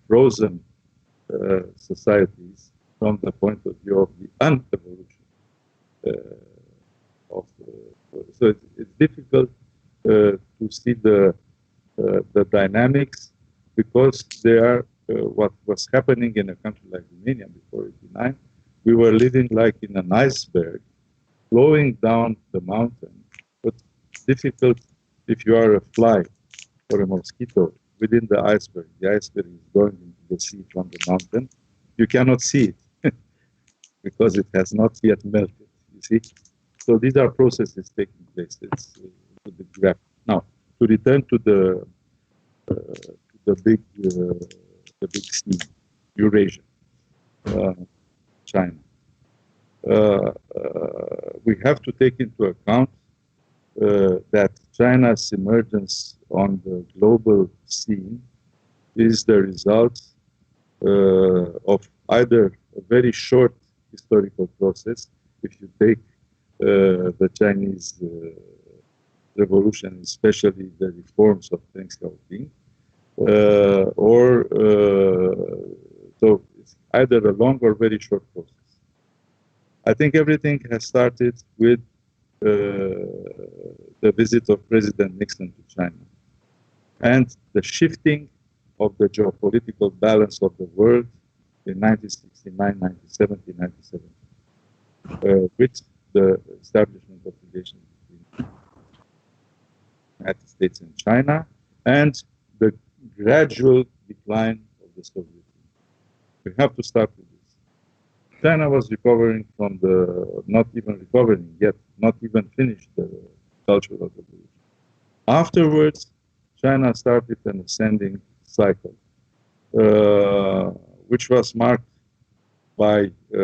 frozen societies from the point of view of the unevolution so it's difficult to see the dynamics, because they are what was happening in a country like Romania before '89. We were living like in an iceberg, flowing down the mountain, but difficult if you are a fly or a mosquito within the iceberg. The iceberg is going into the sea from the mountain. You cannot see it because it has not yet melted, you see? So these are processes taking place. It's the graph. Now, to return to the big scene, Eurasia, China. We have to take into account that China's emergence on the global scene is the result of either a very short historical process. If you take the Chinese revolution, especially the reforms of Deng Xiaoping, so it's either a long or very short process. I think everything has started with the visit of President Nixon to China and the shifting of the geopolitical balance of the world in 1969, 1970, 1970, with the establishment of relations between the United States and China, and the gradual decline of the Soviet Union. We have to start with this. China was recovering from not even recovering yet, not even finished the Cultural Revolution. Afterwards, China started an ascending cycle, which was marked by a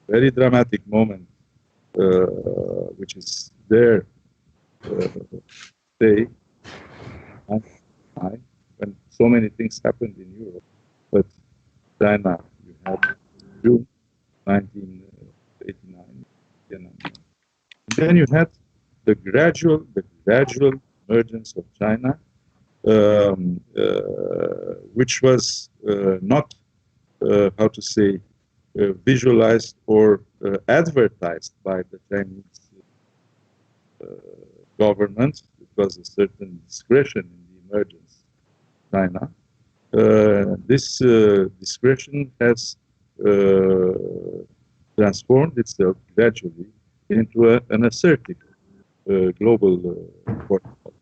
very dramatic moment, which is there today, when so many things happened in Europe. But China, you had June 1989, and then you had the gradual emergence of China, which was not, how to say, visualized or advertised by the Chinese government, the was a certain discretion in the emergence of China, this discretion has transformed itself gradually into an assertive global protocol.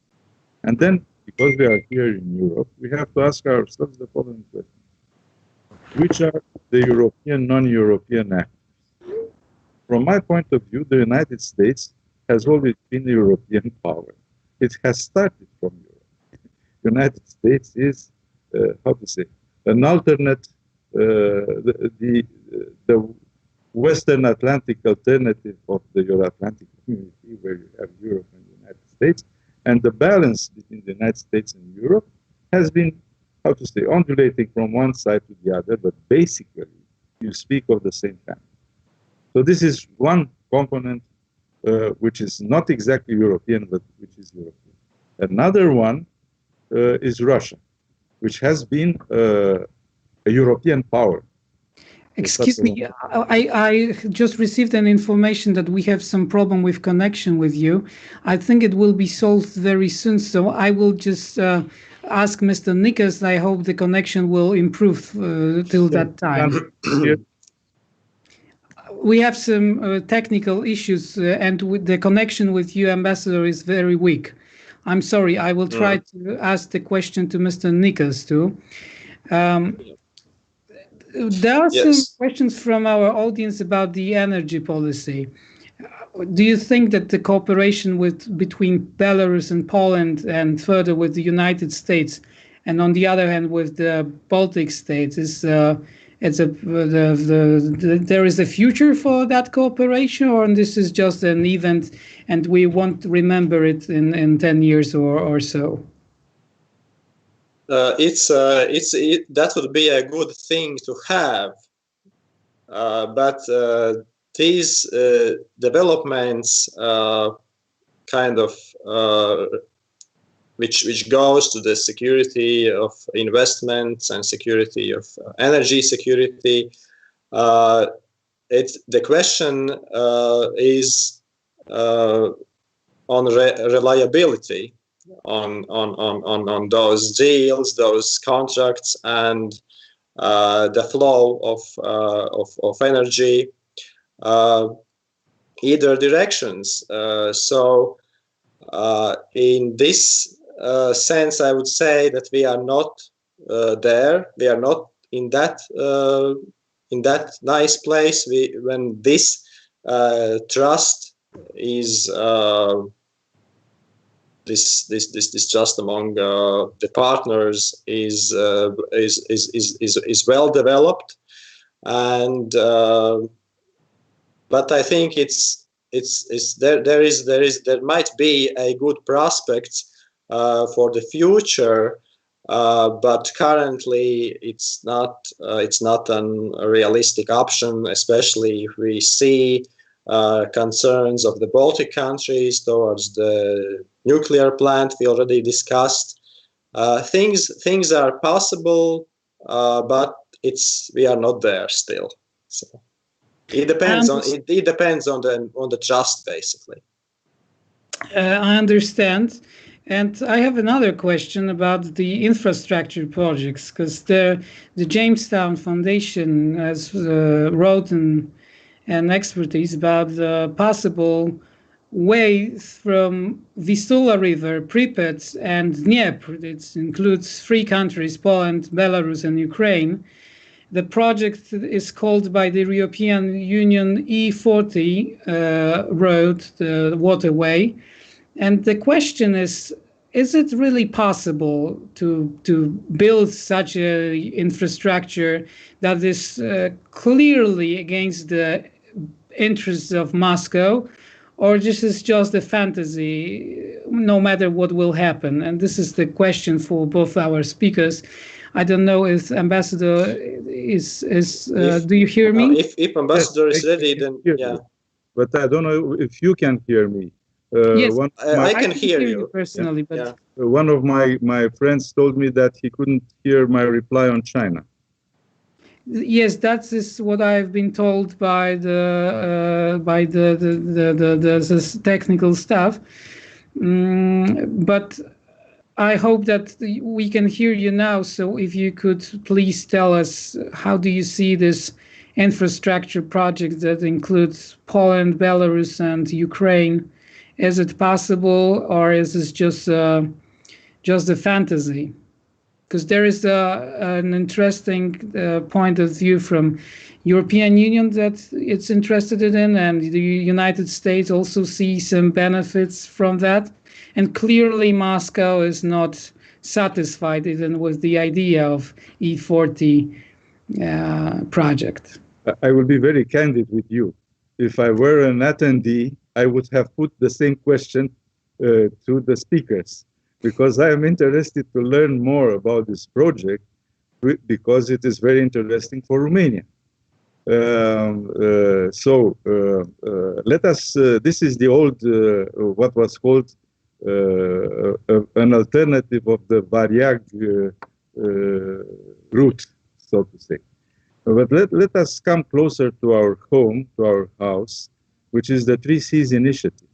And then, because we are here in Europe, we have to ask ourselves the following question. Which are the European, non-European actors? From my point of view, the United States has always been a European power. It has started from Europe. The United States is, how to say, an alternate, the Western Atlantic alternative of the Euro-Atlantic community, where you have Europe and the United States. And the balance between the United States and Europe has been, how to say, undulating from one side to the other, but basically you speak of the same family. So this is one component which is not exactly European, but which is European. Another one is Russia, which has been a European power. Excuse me, I just received an information that we have some problem with connection with you. I think it will be solved very soon, so I will just ask Mr. Nikas. I hope the connection will improve till that time. We have some technical issues, and the connection with you, Ambassador, is very weak. I'm sorry, I will try to ask the question to Mr. Nikas too. There are some questions from our audience about the energy policy. Do you think that the cooperation between Belarus and Poland, and further with the United States, and on the other hand with the Baltic states, there is a future for that cooperation, or this is just an event and we won't remember it in 10 years or so? That would be a good thing to have, but these developments kind of which goes to the security of investments and security of energy security. The question is on reliability. On those deals, those contracts, and the flow of energy, either directions. So, in this sense, I would say that we are not there. We are not in that nice place. When this trust is. This trust among the partners is well developed, and but I think there might be a good prospect for the future, but currently it's not a realistic option, especially if we see concerns of the Baltic countries towards the nuclear plant we already discussed. Things are possible, but we are not there still. So it depends on the trust, basically. I understand. And I have another question about the infrastructure projects, because the Jamestown Foundation has wrote an expertise about the possible way from Vistula River, Pripyat, and Dnieper. It includes 3 countries, Poland, Belarus, and Ukraine. The project is called by the European Union E40 road, the waterway. And the question is it really possible to build such an infrastructure that is clearly against the interests of Moscow, or this is just a fantasy, no matter what will happen? And this is the question for both our speakers. I don't know if Ambassador is do you hear me? If Ambassador is ready, then yeah. But I don't know if you can hear me. Yes, I can hear you personally, but yeah. One of my friends told me that he couldn't hear my reply on China. Yes, that is what I've been told by the technical staff. But I hope that we can hear you now. So if you could please tell us, how do you see this infrastructure project that includes Poland, Belarus, and Ukraine? Is it possible, or is this just a fantasy? Because there is an interesting point of view from European Union that it's interested in, and the United States also see some benefits from that. And clearly Moscow is not satisfied even with the idea of E40 project. I will be very candid with you. If I were an attendee, I would have put the same question to the speakers, because I am interested to learn more about this project, because it is very interesting for Romania. Let us, this is the old, what was called an alternative of the Variag route, so to say. But let us come closer to our home, to our house, which is the Three Seas Initiative.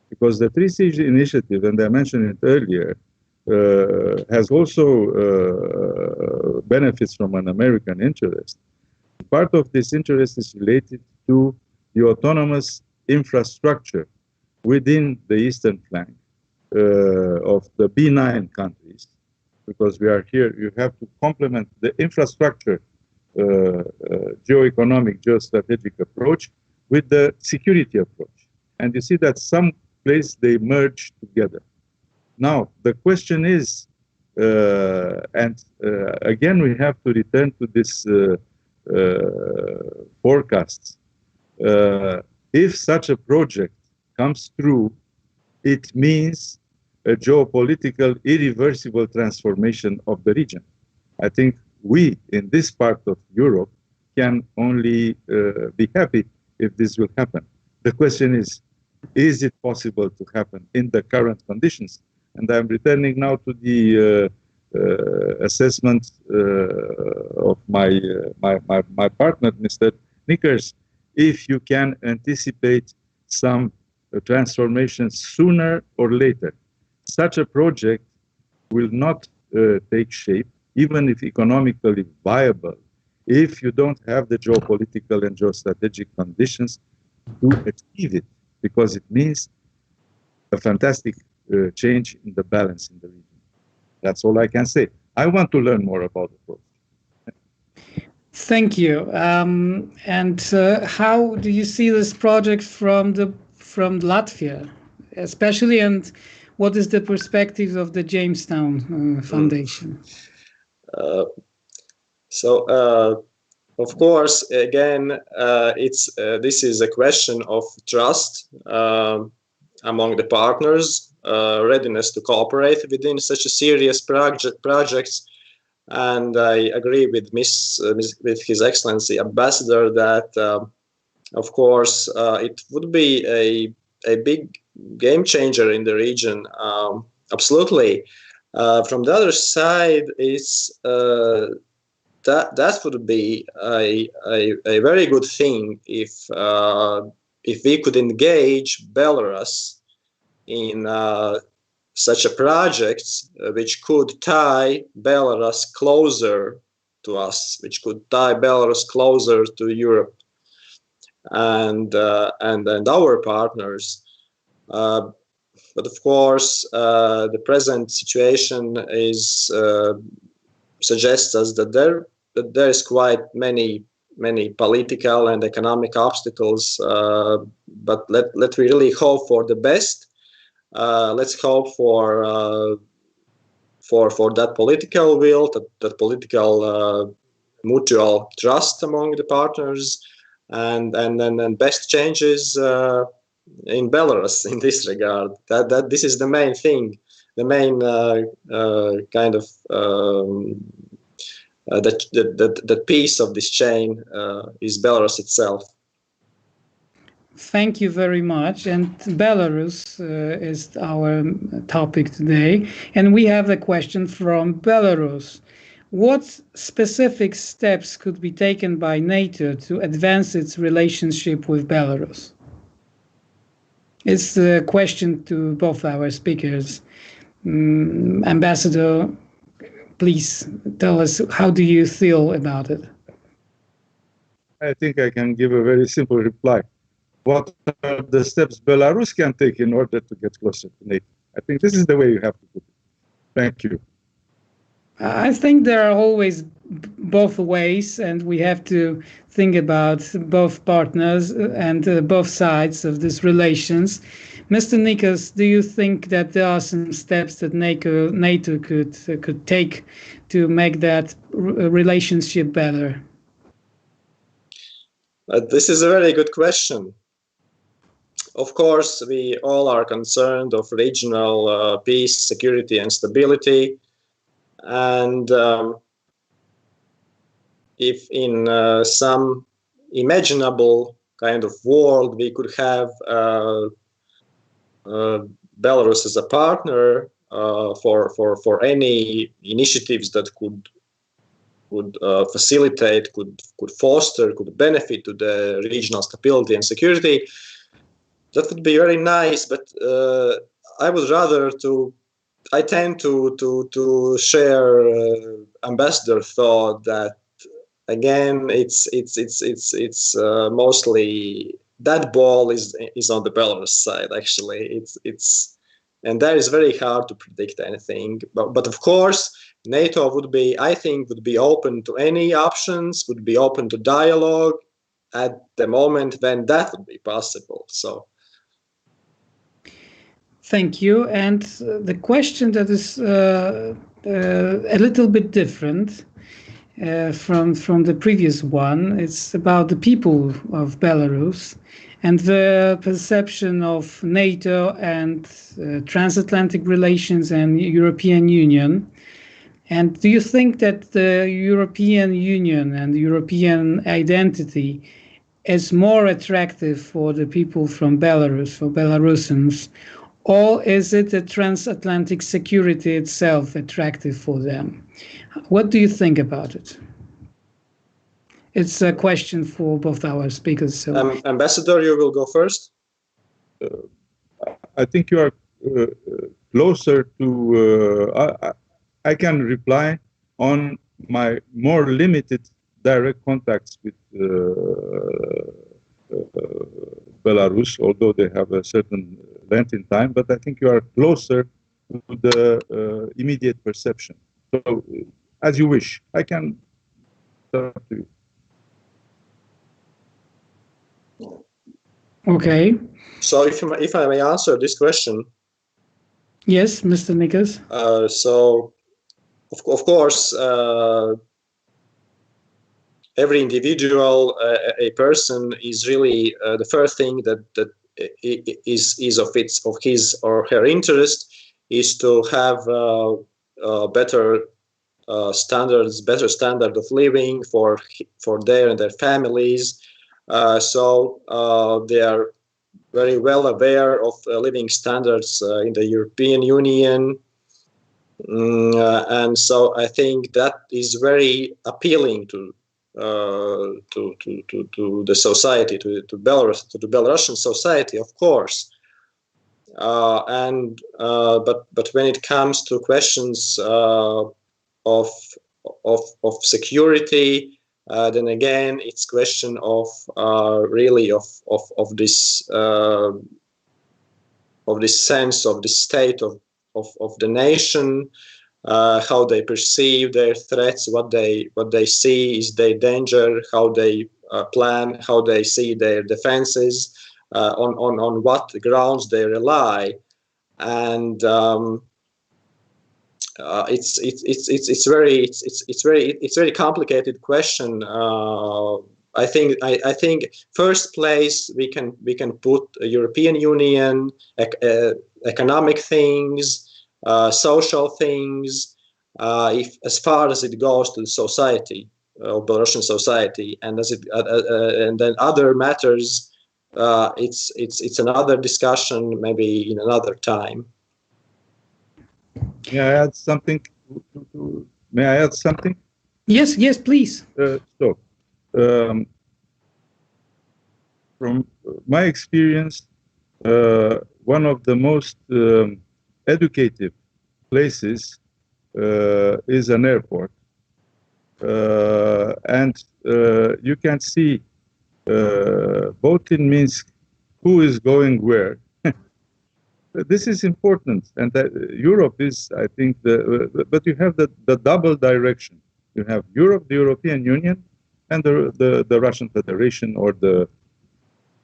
Because the Three Seas Initiative, and I mentioned it earlier, has also benefits from an American interest. Part of this interest is related to the autonomous infrastructure within the eastern flank of the B9 countries, because we are here, you have to complement the infrastructure geoeconomic, geostrategic approach with the security approach. And you see that some place they merge together. Now, the question is, again, we have to return to this forecasts. If such a project comes through, it means a geopolitical irreversible transformation of the region. I think we in this part of Europe can only be happy if this will happen. The question is it possible to happen in the current conditions? And I'm returning now to the assessment of my partner, Mr. Nickers, if you can anticipate some transformations sooner or later. Such a project will not take shape, even if economically viable, if you don't have the geopolitical and geostrategic conditions to achieve it, because it means a fantastic change in the balance in the region. That's all I can say. I want to learn more about the project. Thank you. And how do you see this project from Latvia, especially, and what is the perspective of the Jamestown Foundation? Of course, again, this is a question of trust among the partners, readiness to cooperate within such a serious projects. And I agree with with His Excellency Ambassador that, of course, it would be a big game changer in the region. Absolutely. From the other side, it's that would be a very good thing if we could engage Belarus in such a project which could tie Belarus closer to us, which could tie Belarus closer to Europe and our partners. But of course, the present situation is suggests us that there is quite many political and economic obstacles. But let really hope for the best. Let's hope for that political will, that political mutual trust among the partners, and best changes in Belarus in this regard. That this is the main thing, the main kind of that piece of this chain is Belarus itself. Thank you very much. And Belarus is our topic today. And we have a question from Belarus. What specific steps could be taken by NATO to advance its relationship with Belarus? It's a question to both our speakers. Ambassador, please tell us, how do you feel about it? I think I can give a very simple reply. What are the steps Belarus can take in order to get closer to NATO? I think this is the way you have to put it. Thank you. I think there are always both ways, and we have to think about both partners and both sides of these relations. Mr. Nikos, do you think that there are some steps that NATO could take to make that relationship better? This is a very good question. Of course, we all are concerned of regional peace, security, and stability. And if in some imaginable kind of world we could have Belarus as a partner for any initiatives that could facilitate, could foster, could benefit to the regional stability and security, that would be very nice. But I tend to share Ambassador thought that again it's mostly that ball is on the Belarus side. Actually, and that is very hard to predict anything. But of course, NATO would be open to any options, would be open to dialogue at the moment when that would be possible. So. Thank you. And the question that is a little bit different from the previous one, it's about the people of Belarus and the perception of NATO and transatlantic relations and European Union. And do you think that the European Union and the European identity is more attractive for the people from Belarus, for Belarusians, or is it the transatlantic security itself attractive for them? What do you think about it? It's a question for both our speakers. So. Ambassador, you will go first. I think you are closer to... I can reply on my more limited direct contacts with Belarus, although they have a certain length in time, but I think you are closer to the immediate perception. So, as you wish, I can talk to you. Okay. So, if I may answer this question. Yes, Mr. Nikos. So, of course, every individual, a person is really the first thing that is of his or her interest is to have better standard of living for their and their families. So they are very well aware of living standards in the European Union. And so I think that is very appealing to the society, to Belarus, to the Belarusian society, of course. But when it comes to questions of security, then again it's question of really of this sense of the state of the nation, how they perceive their threats, what they see is their danger, how they plan, how they see their defenses, on what grounds they rely, and it's very complicated question. I think first place we can put European Union, economic things, social things, if as far as it goes to the society of Belarusian society, and and then other matters, it's another discussion, maybe in another time. May I add something? May I add something? Yes, please. From my experience, one of the most educative places is an airport. And you can see both in Minsk who is going where. This is important, and Europe is, I think, but you have the double direction. You have Europe, the European Union, and the Russian Federation or the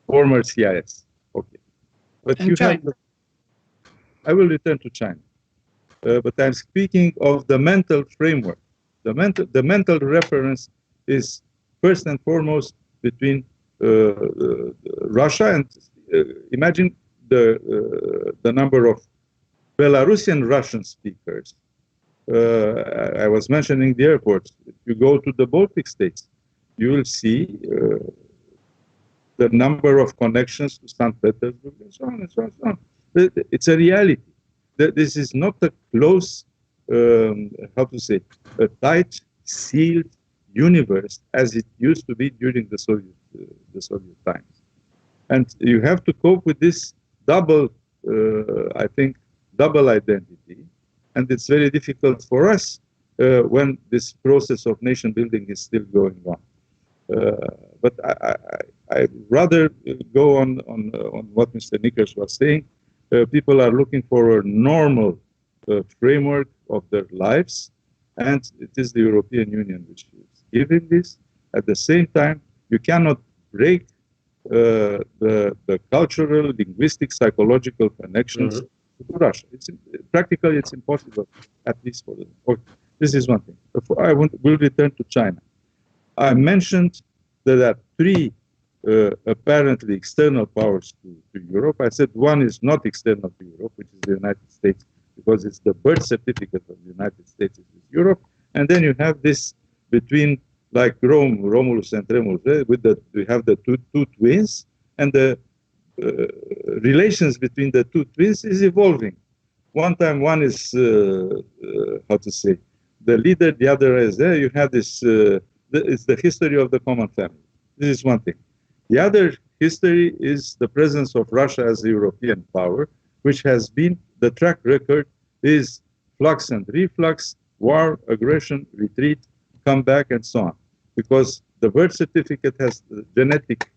former CIS. Okay, but and you China. have. I will return to China, but I'm speaking of the mental framework. The mental reference is first and foremost between Russia and imagine the number of Belarusian Russian speakers. I was mentioning the airports. If you go to the Baltic states, you will see the number of connections to St. Petersburg and so on and so on and so on. It's a reality. This is not a close, how to say, a tight, sealed universe as it used to be during the Soviet times. And you have to cope with this double, I think, double identity. And it's very difficult for us when this process of nation building is still going on. But I'd rather go on what Mr. Nickers was saying. People are looking for a normal framework of their lives, and it is the European Union which is giving this. At the same time, you cannot break the cultural, linguistic, psychological connections to Russia. Practically it's impossible, at least for them. This is one thing. We'll return to China. I mentioned that there are three apparently external powers to Europe. I said one is not external to Europe, which is the United States, because it's the birth certificate of the United States is Europe. And then you have this between, like Romulus and Remus, we have the two twins, and the relations between the two twins is evolving. One time one is, how to say, the leader, the other is there. You have this, it's the history of the common family. This is one thing. The other history is the presence of Russia as a European power, which has been, the track record is flux and reflux, war, aggression, retreat, come back, and so on. Because the birth certificate has, the genetic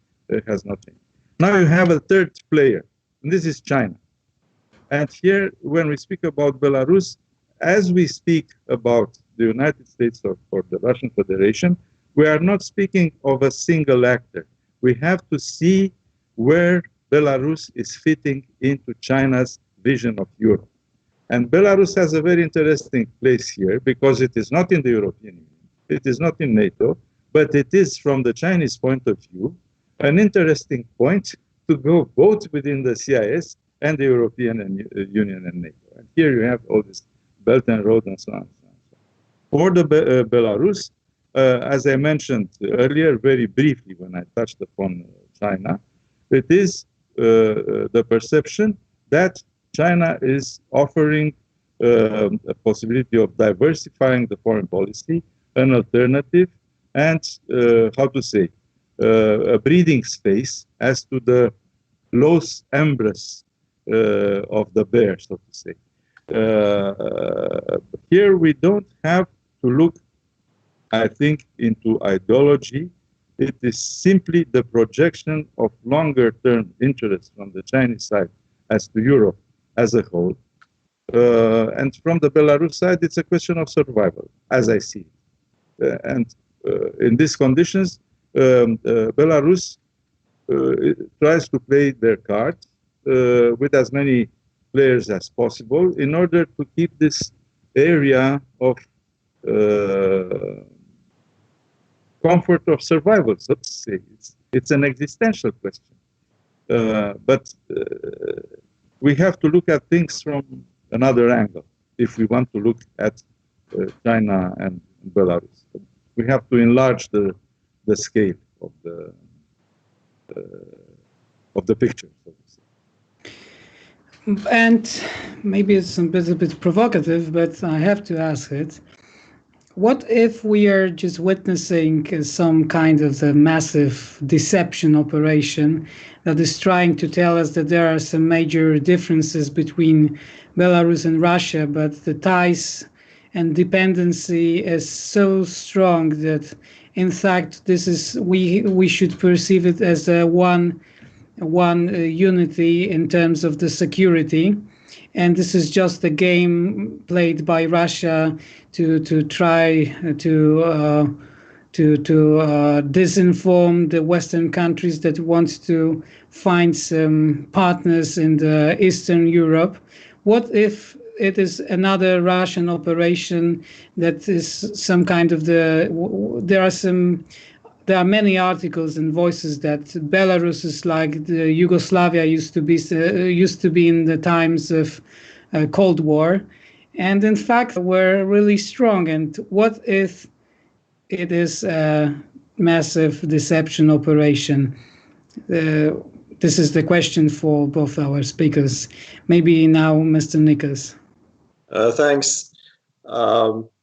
has not changed. Now you have a third player, and this is China. And here, when we speak about Belarus, as we speak about the United States or the Russian Federation, we are not speaking of a single actor. We have to see where Belarus is fitting into China's vision of Europe. And Belarus has a very interesting place here because it is not in the European Union, it is not in Nato, but it is, from the Chinese point of view, an interesting point to go both within the CIS and the European Union and NATO. And here you have all this Belt and Road and so on. And so on. For the Belarus, as I mentioned earlier, very briefly when I touched upon China, it is the perception that China is offering a possibility of diversifying the foreign policy, an alternative, and how to say, a breathing space as to the close embrace of the bear, so to say. Here we don't have to look, I think, into ideology. It is simply the projection of longer-term interests from the Chinese side as to Europe as a whole. And from the Belarus side, it's a question of survival, as I see it. And in these conditions, Belarus tries to play their cards with as many players as possible in order to keep this area of comfort of survival, so to say. It's an existential question. But we have to look at things from another angle if we want to look at China and Belarus. We have to enlarge the scale of the picture, so to say. And maybe it's a bit provocative, but I have to ask it. what if we are just witnessing some kind of a massive deception operation that is trying to tell us that there are some major differences between Belarus and Russia, but the ties and dependency is so strong that, in fact, this is we should perceive it as a one unity in terms of the security, and this is just a game played by Russia to try to disinform the Western countries that want to find some partners in the Eastern Europe. What if it is another Russian operation that is some kind of there are many articles and voices that Belarus is like the Yugoslavia used to be in the times of Cold War, and in fact we're really strong. And what if it is a massive deception operation? This is the question for both our speakers. Maybe now, Mr. Nikas. Thanks.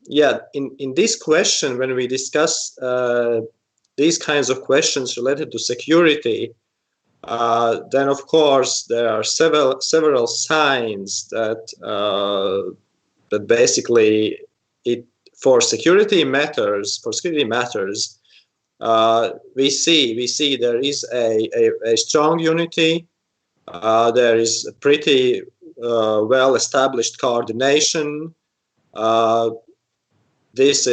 Yeah, in this question, when we discuss these kinds of questions related to security, then of course there are several signs that that basically for security matters. We see there is a strong unity. There is a pretty well-established coordination. These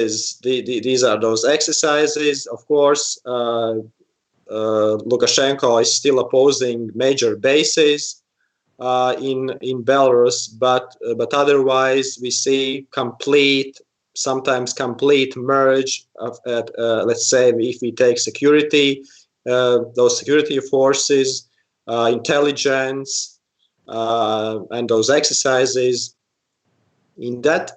are those exercises. Of course, Lukashenko is still opposing major bases in Belarus, but otherwise we see sometimes complete merge of, let's say, if we take security, those security forces, intelligence, and those exercises. In this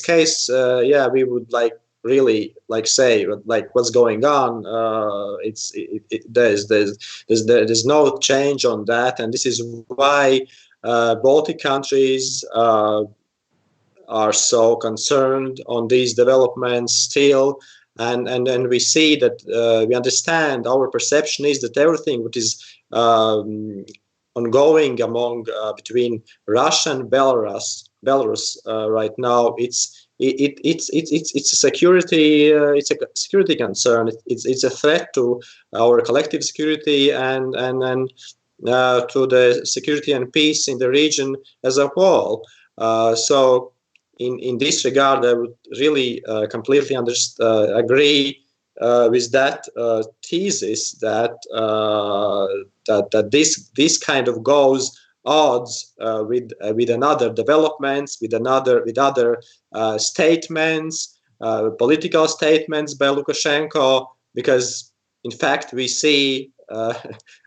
case, yeah, we would really say what's going on. There's no change on that, and this is why Baltic countries are so concerned on these developments still. And we see that we understand, our perception is that everything which is ongoing between Russia and Belarus right now, it's a security concern. It's a threat to our collective security and to the security and peace in the region as a whole. So in this regard, I would really completely agree with that thesis that this kind of goes odds with another developments, with other statements, political statements by Lukashenko, because in fact we see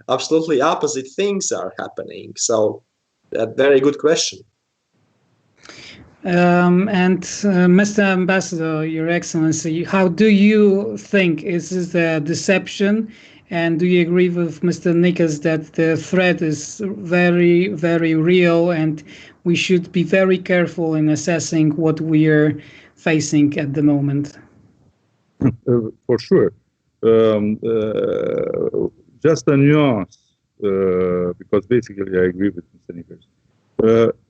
absolutely opposite things are happening. So a very good question. Mr. Ambassador, Your Excellency, how do you think is this a deception? And do you agree with Mr. Nikas that the threat is very, very real, and we should be very careful in assessing what we are facing at the moment? For sure. Just a nuance, because basically I agree with Mr. Nikas.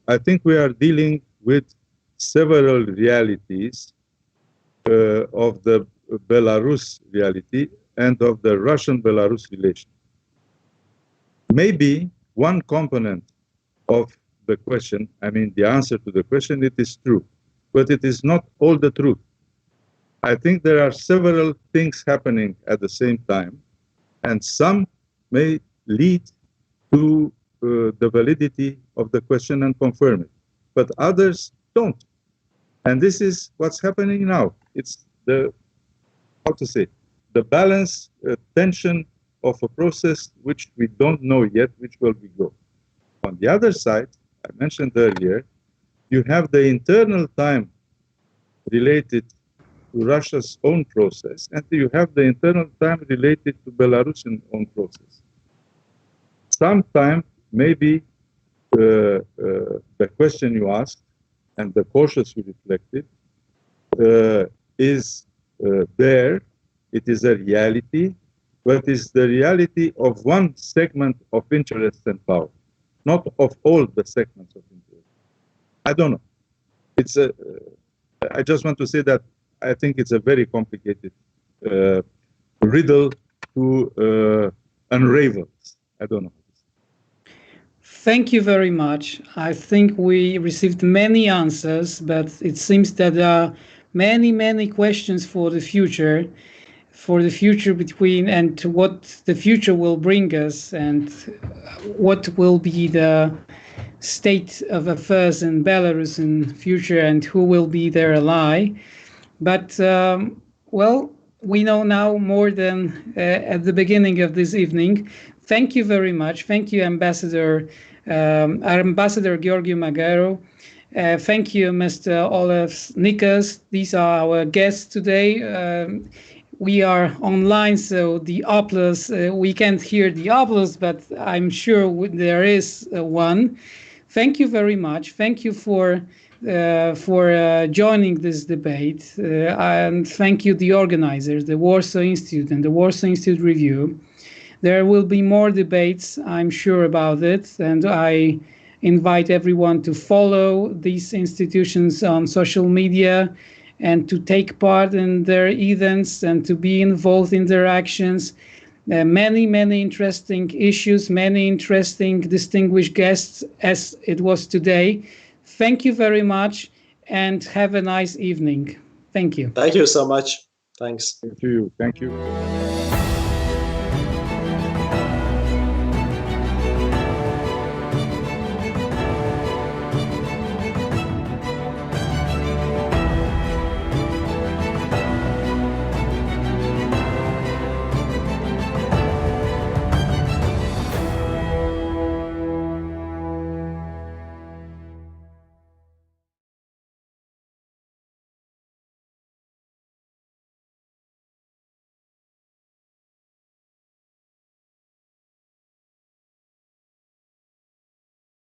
I think we are dealing with several realities of the Belarus reality and of the Russian-Belarus relation. Maybe one component of the question, I mean the answer to the question, it is true, but it is not all the truth. I think there are several things happening at the same time, and some may lead to the validity of the question and confirm it, but others don't. And this is what's happening now. It's the balance, tension of a process which we don't know yet which will we go. On the other side, I mentioned earlier, you have the internal time related to Russia's own process, and you have the internal time related to Belarusian own process. Sometimes maybe the question you asked and the cautiously reflected is there. It is a reality, but it's the reality of one segment of interest and power, not of all the segments of interest. I don't know. It's a. I just want to say that I think it's a very complicated riddle to unravel. I don't know. Thank you very much. I think we received many answers, but it seems that there are many questions for the future between and to what the future will bring us and what will be the state of affairs in Belarus in future and who will be their ally. But, well, we know now more than at the beginning of this evening. Thank you very much. Thank you, Ambassador Georgiou Magaro. Thank you, Mr. Olaf Nikas. These are our guests today. We are online, so the applause, we can't hear the applause, but I'm sure there is one. Thank you very much. Thank you for joining this debate. And thank you, the organizers, the Warsaw Institute and the Warsaw Institute Review. There will be more debates, I'm sure about it, and I invite everyone to follow these institutions on social media and to take part in their events and to be involved in their actions. Many interesting issues, many interesting distinguished guests as it was today. Thank you very much and have a nice evening. Thank you. Thank you so much. Thanks. Thank you. Thank you.